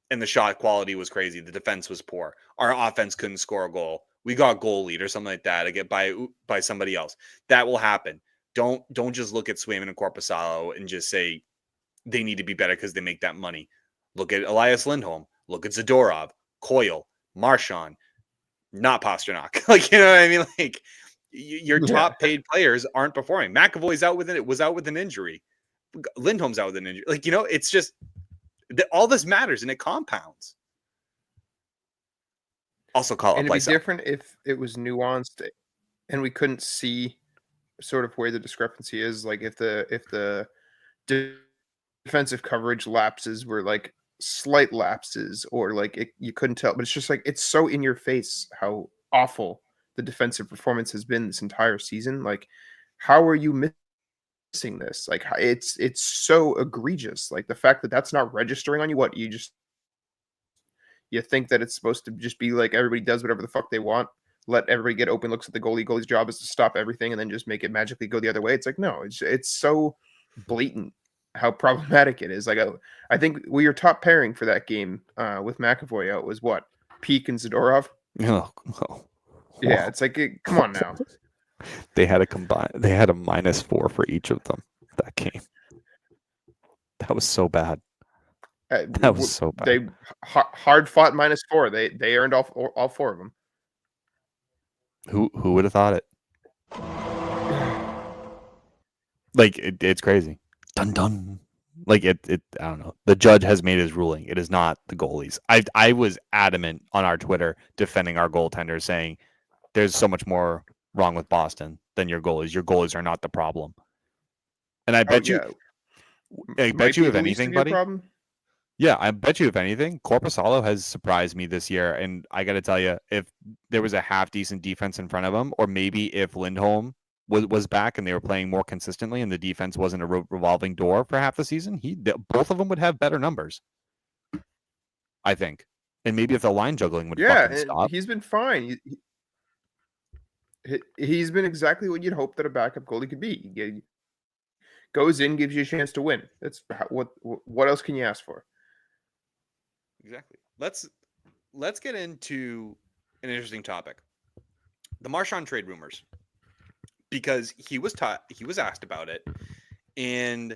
And the shot quality was crazy. The defense was poor. Our offense couldn't score a goal. We got goal lead or something like that to get by somebody else. That will happen. Don't just look at Swayman and Korpisalo and just say they need to be better because they make that money. Look at Elias Lindholm. Look at Zadorov, Coyle, Marchand, not Pasternak. Like, you know what I mean? Like your top paid players aren't performing. McAvoy's was out with an injury. Lindholm's out with an injury. Like, it's just all this matters and it compounds. Also call and up. It'd be different if it was nuanced and we couldn't see sort of where the discrepancy is. Like if the defensive coverage lapses were like slight lapses or like you couldn't tell, but it's just like it's so in your face how awful the defensive performance has been this entire season. Like, how are you missing this? Like, it's so egregious. Like the fact that that's not registering on you. What you think that it's supposed to just be like everybody does whatever the fuck they want, let everybody get open looks at the goalie. Goalie's job is to stop everything and then just make it magically go the other way. It's like, no, it's so blatant how problematic it is. Like I think your top pairing for that game with McAvoy out was what? Peak and Zadorov. Oh. Yeah, it's like come on now. They had a -4 for each of them that game. That was so bad. That was so bad. They hard fought -4. They earned all four of them. Who would have thought it? Like it's crazy. Dun dun. Like it. I don't know. The judge has made his ruling. It is not the goalies. I was adamant on our Twitter defending our goaltenders, saying there's so much more wrong with Boston than your goalies. Your goalies are not the problem. And I bet yeah. I bet Might you be if the least anything, of your buddy. problem. Yeah, I bet you if anything, Corpusalo has surprised me this year. And I got to tell you, if there was a half decent defense in front of him, or maybe if Lindholm was back and they were playing more consistently and the defense wasn't a revolving door for half the season, both of them would have better numbers, I think. And maybe if the line juggling would Yeah, fucking and stop. he's been fine. He's been exactly what you'd hope that a backup goalie could be. He goes in, gives you a chance to win. That's what else can you ask for? Exactly. Let's get into an interesting topic. The Marchand trade rumors. Because he was asked about it, and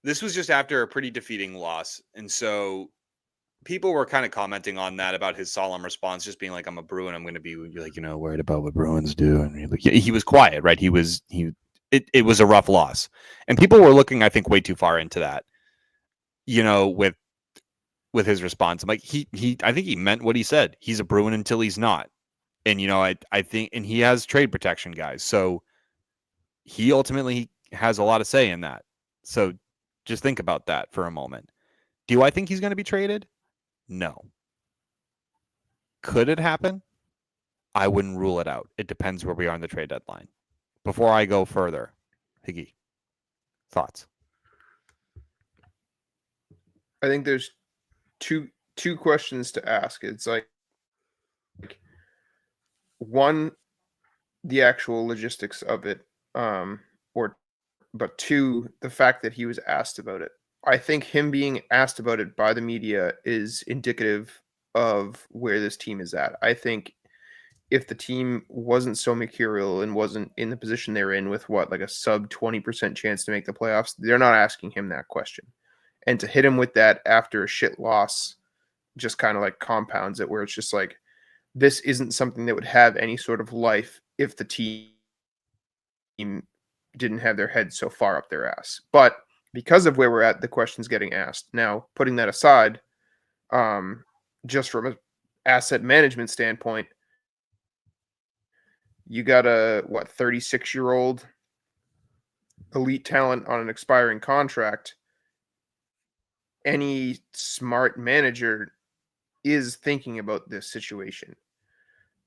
this was just after a pretty defeating loss. And so people were kind of commenting on that about his solemn response, just being like, I'm a Bruin. I'm going to be like, worried about what Bruins do. And he was quiet, right? It was a rough loss. And people were looking, I think, way too far into that, with his response. I'm like, I think he meant what he said. He's a Bruin until he's not. And, I think, and he has trade protection, guys. So he ultimately has a lot of say in that. So just think about that for a moment. Do I think he's going to be traded? No. Could it happen? I wouldn't rule it out. It depends where we are on the trade deadline. Before I go further, Higgy, thoughts? I think there's two questions to ask. It's like one, the actual logistics of it, but two, the fact that he was asked about it. I think him being asked about it by the media is indicative of where this team is at. I think if the team wasn't so mercurial and wasn't in the position they're in with like a sub 20% chance to make the playoffs, they're not asking him that question. And to hit him with that after a shit loss just kind of like compounds it, where it's just like, this isn't something that would have any sort of life if the team didn't have their head so far up their ass. But because of where we're at, the question's getting asked. Now, putting that aside, just from an asset management standpoint, you got a 36-year-old elite talent on an expiring contract. Any smart manager is thinking about this situation.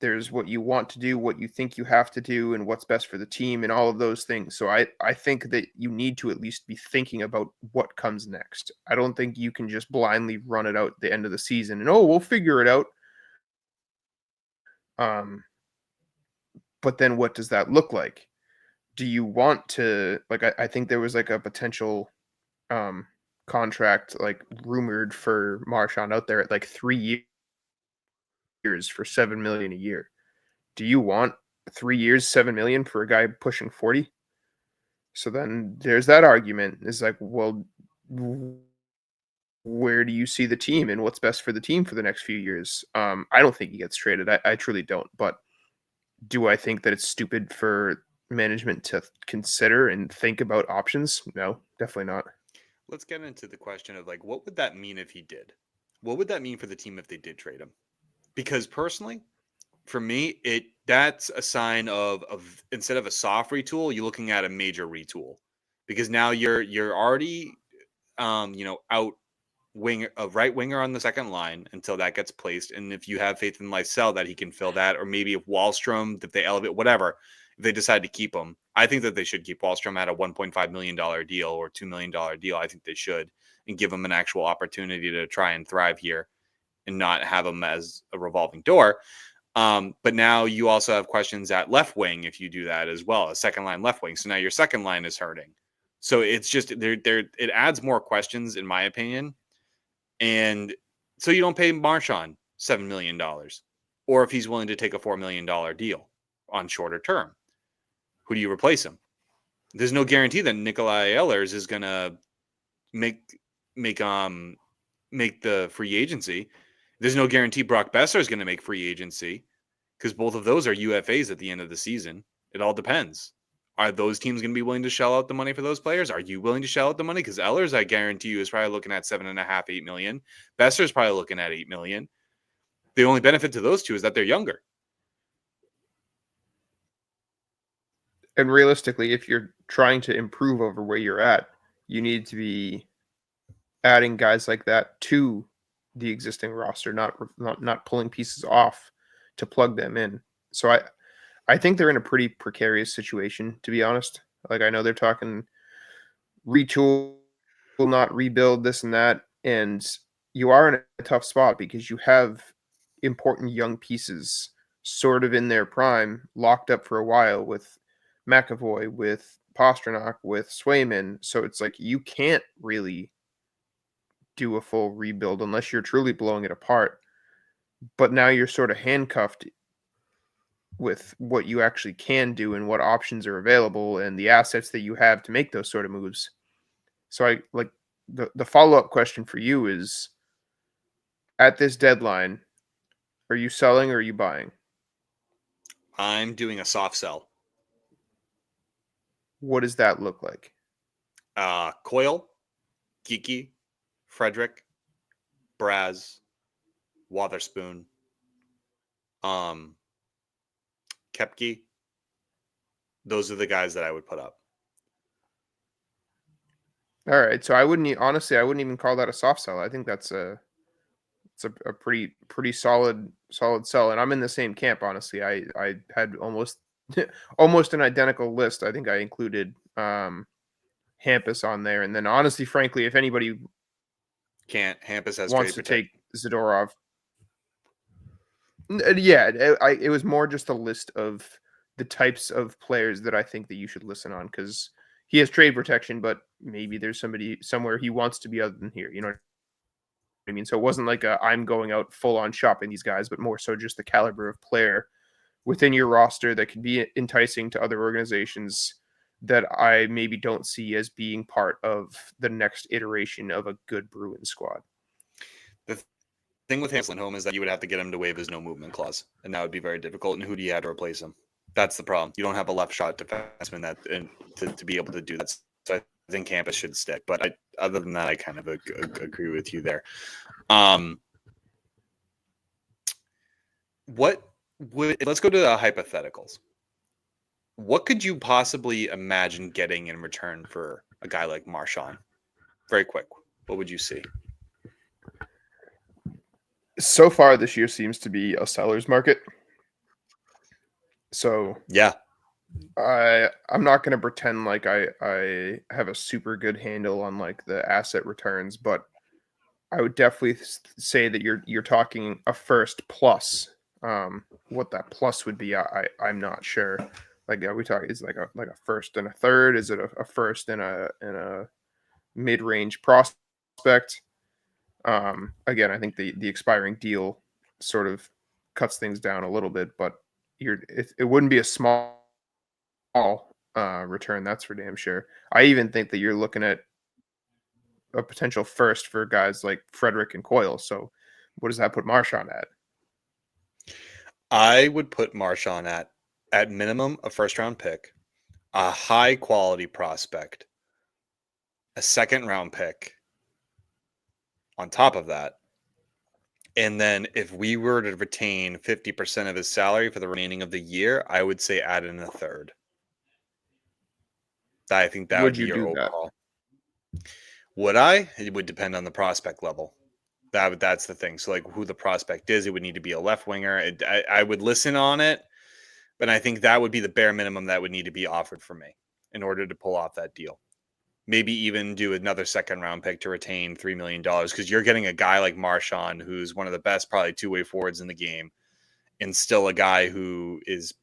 There's what you want to do, what you think you have to do, and what's best for the team, and all of those things. So I think that you need to at least be thinking about what comes next. I don't think you can just blindly run it out at the end of the season and, we'll figure it out. But then what does that look like? Do you want to, like, I think there was like a potential contract like rumored for Marchand out there at like 3 years for $7 million a year. Do you want 3 years, $7 million for a guy pushing 40? So then there's that argument. Is like, well, where do you see the team and what's best for the team for the next few years? I don't think he gets traded. I truly don't. But do I think that it's stupid for management to consider and think about options? No, definitely not. Let's get into the question of like, what would that mean if he did? What would that mean for the team if they did trade him? Because personally, for me, that's a sign of instead of a soft retool, you're looking at a major retool, because now you're already out a right winger on the second line until that gets placed, and if you have faith in Lysell that he can fill that, or maybe if Wahlstrom, if they elevate, whatever, if they decide to keep him, I think that they should keep Wahlstrom at a $1.5 million deal or $2 million deal. I think they should, and give him an actual opportunity to try and thrive here and not have him as a revolving door. But now you also have questions at left wing if you do that as well, a second line left wing. So now your second line is hurting. So it's just it adds more questions, in my opinion. And so you don't pay Marchand $7 million, or if he's willing to take a $4 million deal on shorter term, who do you replace him? There's no guarantee that Nikolai Ehlers is gonna make the free agency. There's no guarantee Brock Besser is going to make free agency, because both of those are UFAs at the end of the season. It all depends. Are those teams going to be willing to shell out the money for those players? Are you willing to shell out the money? Because Ehlers, I guarantee you, is probably looking at $7.5, $8 million. Besser is probably looking at $8 million. The only benefit to those two is that they're younger. And realistically, if you're trying to improve over where you're at, you need to be adding guys like that to the existing roster, not pulling pieces off to plug them in. So I think they're in a pretty precarious situation, to be honest. Like, I know they're talking retool, not rebuild, this and that, and you are in a tough spot because you have important young pieces sort of in their prime, locked up for a while with McAvoy, with Pasternak, with Swayman. So it's like you can't really do a full rebuild unless you're truly blowing it apart. But now you're sort of handcuffed with what you actually can do and what options are available and the assets that you have to make those sort of moves. So I like the follow-up question for you is, at this deadline, are you selling or are you buying? I'm doing a soft sell. What does that look like? Coyle, Geeky, Frederick, Braz, Wotherspoon, Kepke. Those are the guys that I would put up. All right, so honestly, I wouldn't even call that a soft sell. I think it's a pretty solid sell, and I'm in the same camp. Honestly, I had almost almost an identical list. I think I included Hampus on there, and then honestly, frankly, if anybody Hampus has wants great to protection. take Zadorov, yeah, it was more just a list of the types of players that I think that you should listen on, because he has trade protection, but maybe there's somebody somewhere he wants to be other than here. You know what I mean? So it wasn't like I'm going out full on shopping these guys, but more so just the caliber of player within your roster that could be enticing to other organizations that I maybe don't see as being part of the next iteration of a good Bruins squad. The thing with Lindholm is that you would have to get him to waive his no movement clause, and that would be very difficult. And who do you have to replace him? That's the problem. You don't have a left shot defenseman to be able to do that. So I think Hampus should stick. But other than that, I kind of agree with you there. Let's go to the hypotheticals. What could you possibly imagine getting in return for a guy like Marchand? Very quick. What would you see? So far this year seems to be a seller's market. So yeah, I'm not going to pretend like I have a super good handle on like the asset returns, but I would definitely say that you're talking a first plus. What that plus would be, I'm not sure. Like, are we talking? Is like a first and a third? Is it a first and a mid range prospect? Again, I think the expiring deal sort of cuts things down a little bit, but it wouldn't be a small return, that's for damn sure. I even think that you're looking at a potential first for guys like Frederick and Coyle. So what does that put Marchand at? I would put Marchand at minimum a first round pick, a high quality prospect, a second round pick on top of that. And then if we were to retain 50% of his salary for the remaining of the year, I would say add in a third. I think that would be your overall. Would I? It would depend on the prospect level. That's the thing. So like who the prospect is, it would need to be a left winger. I would listen on it, but I think that would be the bare minimum that would need to be offered for me in order to pull off that deal. Maybe even do another second round pick to retain $3 million, because you're getting a guy like Marchand, who's one of the best probably two-way forwards in the game, and still a guy who is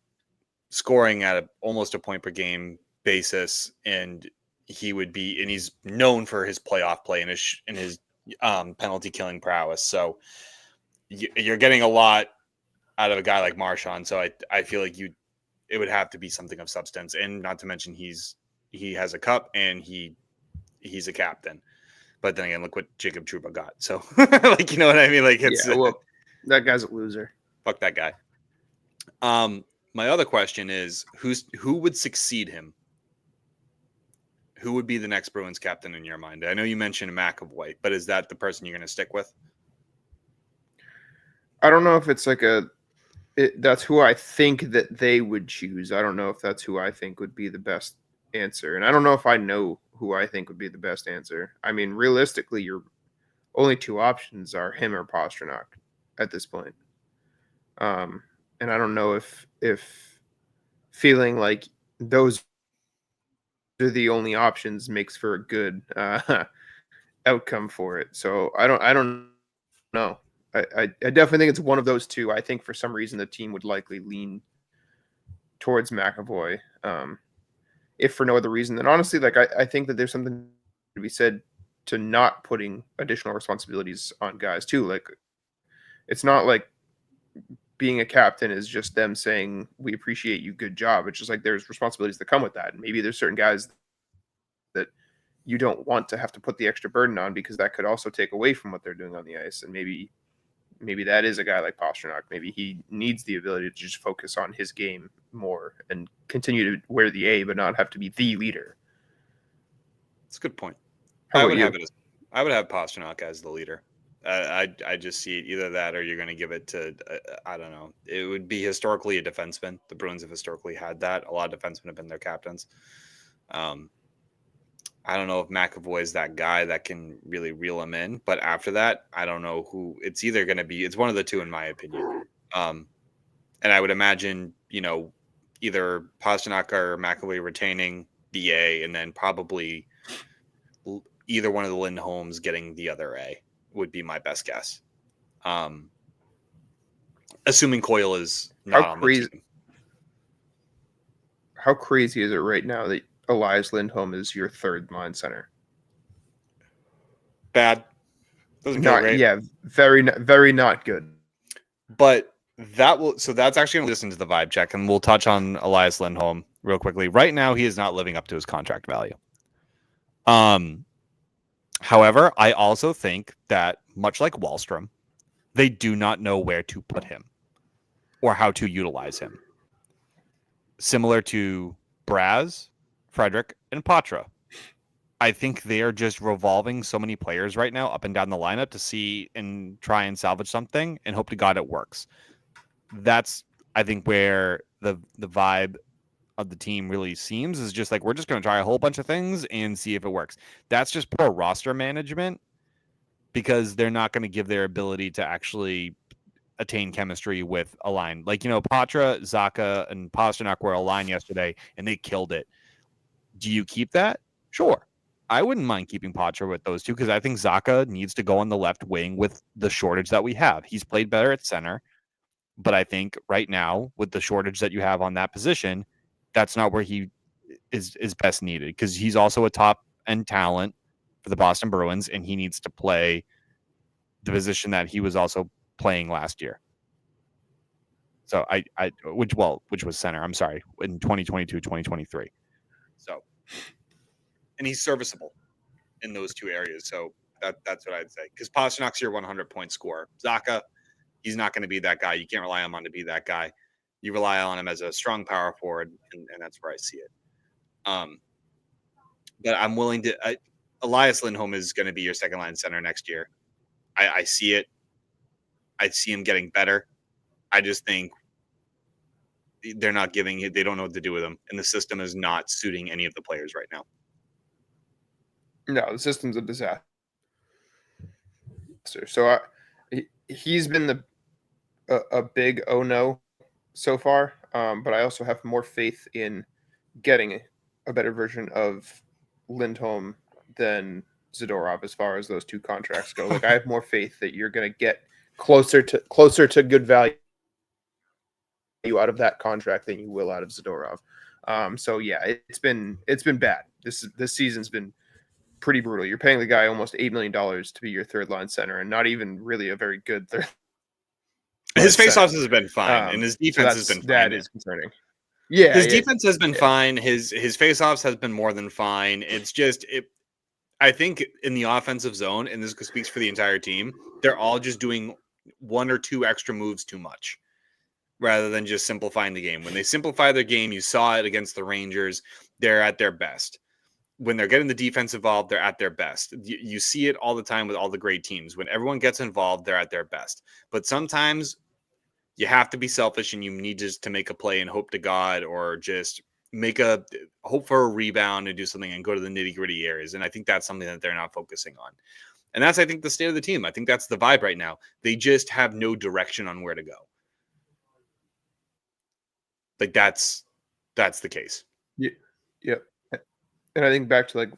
scoring at almost a point per game basis, and he's known for his playoff play and his penalty killing prowess. So you're getting a lot out of a guy like Marchand. So I feel like it would have to be something of substance, and not to mention he has a cup and he's a captain. But then again, look what Jacob Trouba got. So like, you know what I mean? Like that guy's a loser. Fuck that guy. My other question is who would succeed him? Who would be the next Bruins captain in your mind? I know you mentioned McAvoy, but is that the person you're going to stick with? I don't know if it's like a that's who I think that they would choose. I don't know if that's who I think would be the best answer, and I don't know if I know who I think would be the best answer. I mean, realistically, your only two options are him or Pasternak at this point. And I don't know if feeling like those are the only options makes for a good outcome for it. So I don't know. I definitely think it's one of those two. I think for some reason the team would likely lean towards McAvoy, if for no other reason. And honestly, like I think that there's something to be said to not putting additional responsibilities on guys too. Like it's not like being a captain is just them saying we appreciate you, good job. It's just like there's responsibilities that come with that. And maybe there's certain guys that you don't want to have to put the extra burden on because that could also take away from what they're doing on the ice. And maybe that is a guy like Pasternak. Maybe he needs the ability to just focus on his game more and continue to wear the A, but not have to be the leader. That's a good point. How I about would you? have it. I would have Pasternak as the leader. I just see it either that or you're going to give it to I don't know. It would be historically a defenseman. The Bruins have historically had that. A lot of defensemen have been their captains. I don't know if McAvoy is that guy that can really reel him in, but after that, I don't know who. It's either going to be. It's one of the two, in my opinion. And I would imagine, either Pasternak or McAvoy retaining the A, and then probably either one of the Lindholms getting the other A would be my best guess. Assuming Coyle is not on the team. How crazy is it right now that Elias Lindholm is your third line center? Bad. Doesn't feel great. Yeah, very not good. But that's actually going to listen to the vibe check, and we'll touch on Elias Lindholm real quickly. Right now, he is not living up to his contract value. However, I also think that much like Wahlstrom, they do not know where to put him or how to utilize him. Similar to Braz, Frederick, and Patra. I think they are just revolving so many players right now up and down the lineup to see and try and salvage something and hope to God it works. That's, I think, where the vibe of the team really seems is just like, we're just going to try a whole bunch of things and see if it works. That's just poor roster management because they're not going to give their ability to actually attain chemistry with a line. Like, Patra, Zacha, and Pasternak were a line yesterday and they killed it. Do you keep that? Sure. I wouldn't mind keeping Patra with those two because I think Zacha needs to go on the left wing with the shortage that we have. He's played better at center, but I think right now with the shortage that you have on that position, that's not where he is best needed because he's also a top end talent for the Boston Bruins and he needs to play the position that he was also playing last year. So which was center, I'm sorry, in 2022, 2023. So, and he's serviceable in those two areas. So that's what I'd say. Because Pasternak's your 100-point scorer. Zacha, he's not going to be that guy. You can't rely on him to be that guy. You rely on him as a strong power forward, and that's where I see it. But I'm willing to Elias Lindholm is going to be your second line center next year. I see it. I see him getting better. I just think they're not giving it. They don't know what to do with him, and the system is not suiting any of the players right now. No, the system's a disaster. So he's been a big oh no so far, but I also have more faith in getting a better version of Lindholm than Zadorov as far as those two contracts go. Like I have more faith that you're going to get closer to good value out of that contract than you will out of Zadorov. So yeah, it's been bad. This season's been pretty brutal. You're paying the guy almost $8 million to be your third line center, and not even really a very good third. His faceoffs has been fine, and his defense has been fine. That is concerning. Yeah, his defense has been fine. His faceoffs has been more than fine. It's just I think in the offensive zone, and this speaks for the entire team, they're all just doing one or two extra moves too much, rather than just simplifying the game. When they simplify their game, you saw it against the Rangers. They're at their best. When they're getting the defense involved, they're at their best. You see it all the time with all the great teams. When everyone gets involved, they're at their best. But sometimes You have to be selfish, and you need just to make a play and hope to God, or just hope for a rebound and do something and go to the nitty gritty areas. And I think that's something that they're not focusing on. And that's, I think, the state of the team. I think that's the vibe right now. They just have no direction on where to go. Like that's the case. Yeah. And I think back to like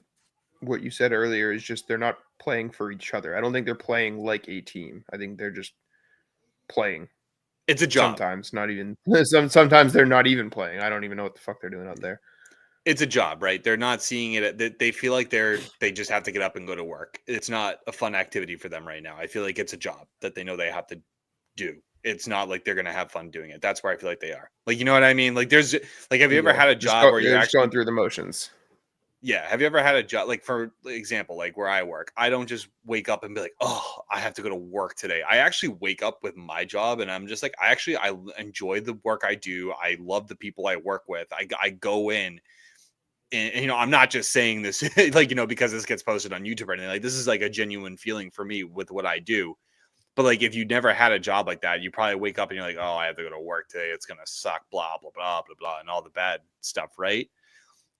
what you said earlier is just they're not playing for each other. I don't think they're playing like a team. I think they're just playing. It's a job. Sometimes not even. Sometimes they're not even playing. I don't even know what the fuck they're doing out there. It's a job, right? They're not seeing it. They feel like they just have to get up and go to work. It's not a fun activity for them right now. I feel like it's a job that they know they have to do. It's not like they're going to have fun doing it. That's where I feel like they are. Like, you know what I mean? Like have you ever had a job where you're actually going through the motions? Yeah. Have you ever had a job, like for example, like where I work, I don't just wake up and be like, oh, I have to go to work today. I actually wake up with my job and I'm just like, I enjoy the work I do. I love the people I work with. I go in and I'm not just saying this like, because this gets posted on YouTube or anything. Like, this is like a genuine feeling for me with what I do. But like, if you never had a job like that, you probably wake up and you're like, oh, I have to go to work today. It's going to suck, blah, blah, blah, blah, blah, and all the bad stuff, right?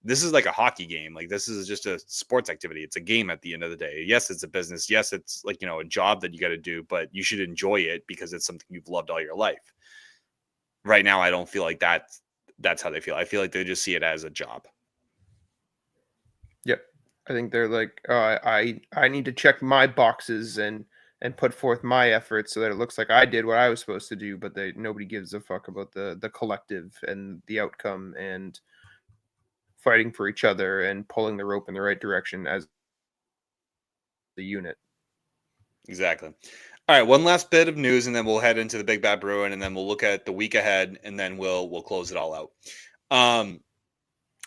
This is like a hockey game. Like, this is just a sports activity. It's a game at the end of the day. Yes, it's a business. Yes, it's like, a job that you got to do, but you should enjoy it because it's something you've loved all your life. Right now, I don't feel like that's how they feel. I feel like they just see it as a job. Yep. I think they're like, I need to check my boxes and put forth my effort so that it looks like I did what I was supposed to do, but nobody gives a fuck about the collective and the outcome and fighting for each other and pulling the rope in the right direction as the unit. Exactly. All right, one last bit of news, and then we'll head into the Big Bad Bruin, and then we'll look at the week ahead, and then we'll close it all out.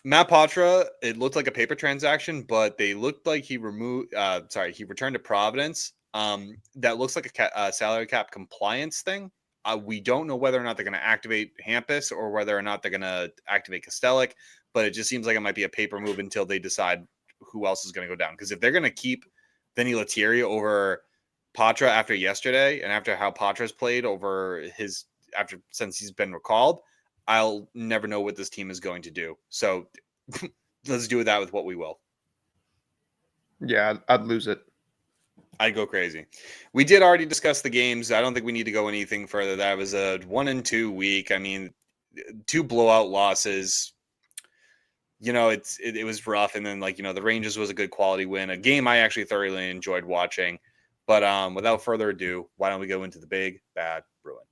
Matt Patra, it looked like a paper transaction, but they looked like he returned to Providence. That looks like a salary cap compliance thing. We don't know whether or not they're going to activate Hampus or whether or not they're going to activate Kostelic, but it just seems like it might be a paper move until they decide who else is going to go down. Because if they're going to keep Vinny Lettieri over Patra after yesterday and after how Patra's played since he's been recalled, I'll never know what this team is going to do. So let's do that with what we will. Yeah, I'd lose it. I'd go crazy. We did already discuss the games. I don't think we need to go anything further. That was a 1-2 week. I mean, 2 blowout losses. It was rough. And then the Rangers was a good quality win, a game I actually thoroughly enjoyed watching. But without further ado, why don't we go into the Big Bad Bruin?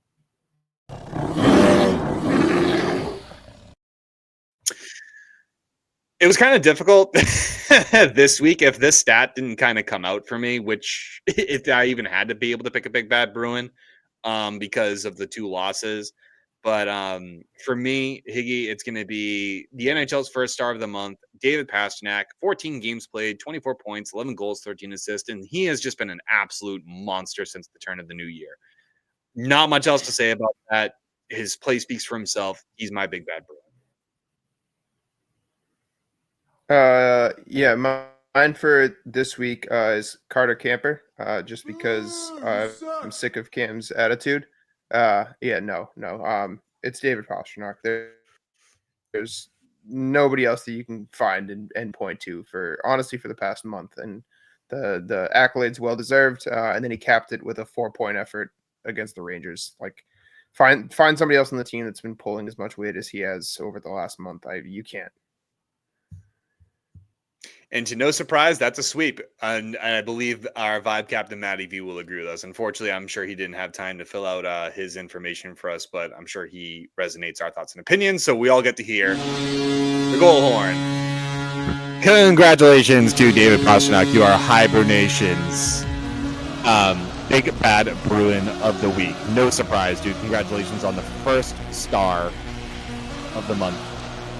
It was kind of difficult this week if this stat didn't kind of come out for me, which if I even had to be able to pick a Big Bad Bruin because of the 2 losses. But for me, Higgy, it's going to be the NHL's first star of the month, David Pastrnak, 14 games played, 24 points, 11 goals, 13 assists, and he has just been an absolute monster since the turn of the new year. Not much else to say about that. His play speaks for himself. He's my Big Bad Bruin. Yeah, mine for this week is Carter Camper, just because I'm sick of Cam's attitude. It's David Pastrnak. There's nobody else that you can find and point to for the past month, and the accolades well deserved. And then he capped it with a 4-point effort against the Rangers. Like, find somebody else on the team that's been pulling as much weight as he has over the last month. You can't. And to no surprise, that's a sweep. And I believe our vibe captain, Matty V, will agree with us. Unfortunately, I'm sure he didn't have time to fill out his information for us, but I'm sure he resonates our thoughts and opinions. So we all get to hear the goal horn. Congratulations to David Pastrnak. You are HiBruiNation's Big Bad Bruin of the week. No surprise, dude. Congratulations on the first star of the month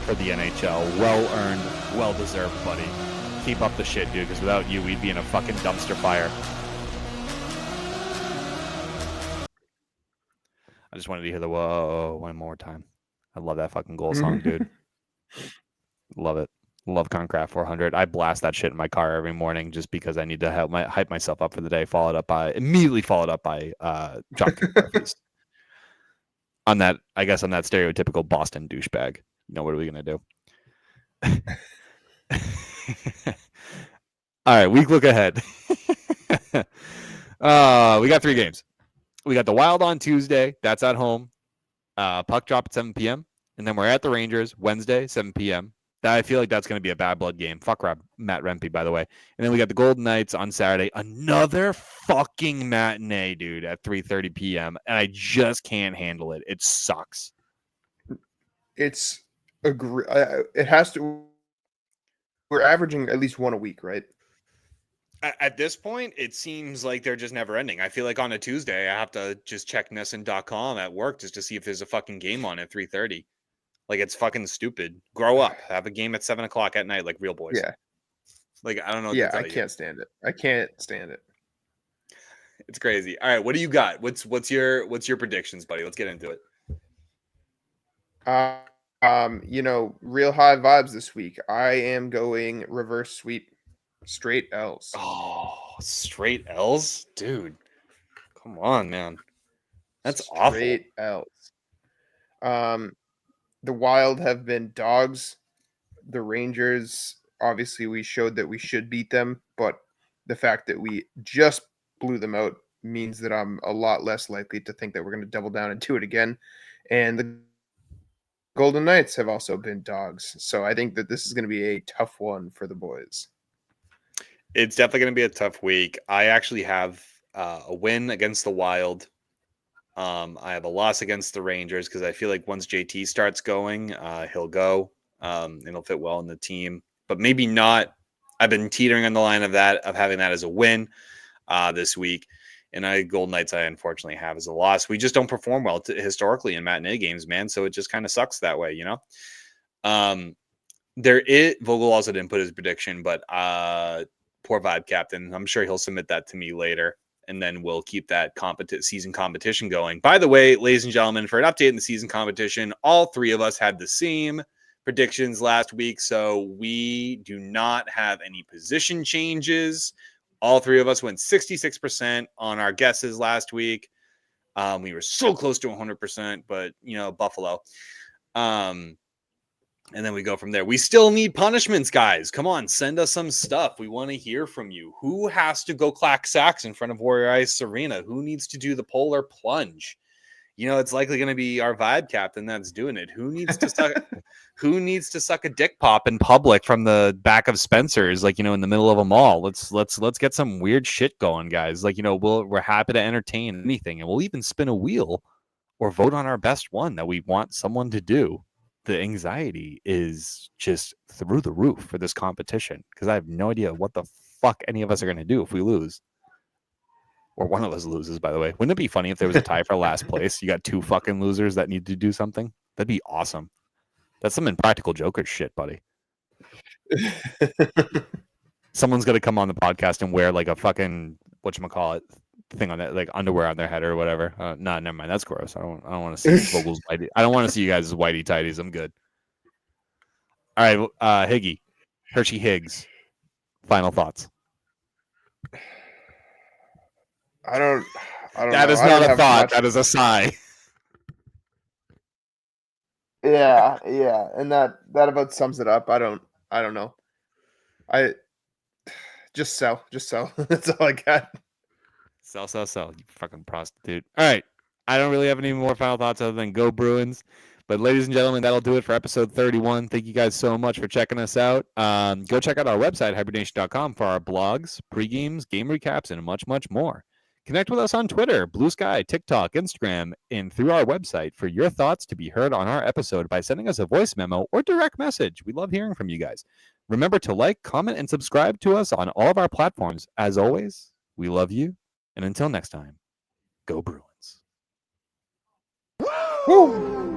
for the NHL. Well earned, well deserved, buddy. Keep up the shit, dude, because without you, we'd be in a fucking dumpster fire. I just wanted to hear the whoa one more time. I love that fucking goal song, dude. Love it. Love Concraft 400. I blast that shit in my car every morning just because I need to hype myself up for the day. Immediately followed up by John King Murphy's. on that stereotypical Boston douchebag. What are we gonna do? All right, week look ahead. We got 3 games. We got the Wild on Tuesday. That's at home. Puck drop at 7 p.m. And then we're at the Rangers Wednesday, 7 p.m. I feel like that's going to be a bad blood game. Fuck Matt Rempe, by the way. And then we got the Golden Knights on Saturday. Another fucking matinee, dude, at 3:30 p.m. And I just can't handle it. It sucks. It has to. We're averaging at least one a week, right? At this point, it seems like they're just never ending. I feel like on a Tuesday, I have to just check NESN.com at work just to see if there's a fucking game on at 3:30. Like, it's fucking stupid. Grow up. Have a game at 7 o'clock at night like real boys. Yeah. Like, I don't know what Yeah, to tell I you. can't stand it. I can't stand it. It's crazy. All right, what do you got? What's your predictions, buddy? Let's get into it. Real high vibes this week. I am going reverse sweep, straight L's. Oh, straight L's? Dude. Come on, man. That's straight L's. The Wild have been dogs. The Rangers, obviously, we showed that we should beat them, but the fact that we just blew them out means that I'm a lot less likely to think that we're going to double down and do it again. And the Golden Knights have also been dogs. So I think that this is going to be a tough one for the boys. It's definitely going to be a tough week. I actually have a win against the Wild. I have a loss against the Rangers because I feel like once JT starts going, he'll go. It'll fit well in the team, but maybe not. I've been teetering on the line of having that as a win this week. And Golden Knights, I unfortunately have as a loss. We just don't perform well historically in matinee games, man. So it just kind of sucks that way, Vogel also didn't put his prediction, but poor vibe captain. I'm sure he'll submit that to me later. And then we'll keep that season competition going. By the way, ladies and gentlemen, for an update in the season competition, all 3 of us had the same predictions last week. So we do not have any position changes. All 3 of us went 66% on our guesses last week. We were so close to 100%, but, Buffalo. And then we go from there. We still need punishments, guys. Come on, send us some stuff. We want to hear from you. Who has to go clack sacks in front of Warrior Ice Arena? Who needs to do the polar plunge? It's likely going to be our vibe captain that's doing it. Who needs to suck a dick pop in public from the back of Spencer's, in the middle of a mall? Let's get some weird shit going, guys. We're happy to entertain anything, and we'll even spin a wheel or vote on our best one that we want someone to do. The anxiety is just through the roof for this competition because I have no idea what the fuck any of us are going to do if we lose. Or one of us loses, by the way. Wouldn't it be funny if there was a tie for last place? You got 2 fucking losers that need to do something? That'd be awesome. That's some Impractical Joker shit, buddy. Someone's going to come on the podcast and wear like a fucking, whatchamacallit, thing on that, like underwear on their head or whatever. Nah, never mind. That's gross. I don't want to see Vogel's whitey. I don't want to see you guys' whitey tighties. I'm good. All right, Higgy, Hershey Higgs. Final thoughts. I don't That know. is not a thought. That is a sigh. Yeah, and that about sums it up. I don't know. I just sell. That's all I got. Sell, you fucking prostitute. All right. I don't really have any more final thoughts other than go Bruins. But ladies and gentlemen, that'll do it for episode 31. Thank you guys so much for checking us out. Go check out our website, HiBruiNation.com, for our blogs, pre-games, game recaps, and much, much more. Connect with us on Twitter, Bluesky, TikTok, Instagram, and through our website for your thoughts to be heard on our episode by sending us a voice memo or direct message. We love hearing from you guys. Remember to like, comment, and subscribe to us on all of our platforms. As always, we love you. And until next time, go Bruins. Woo!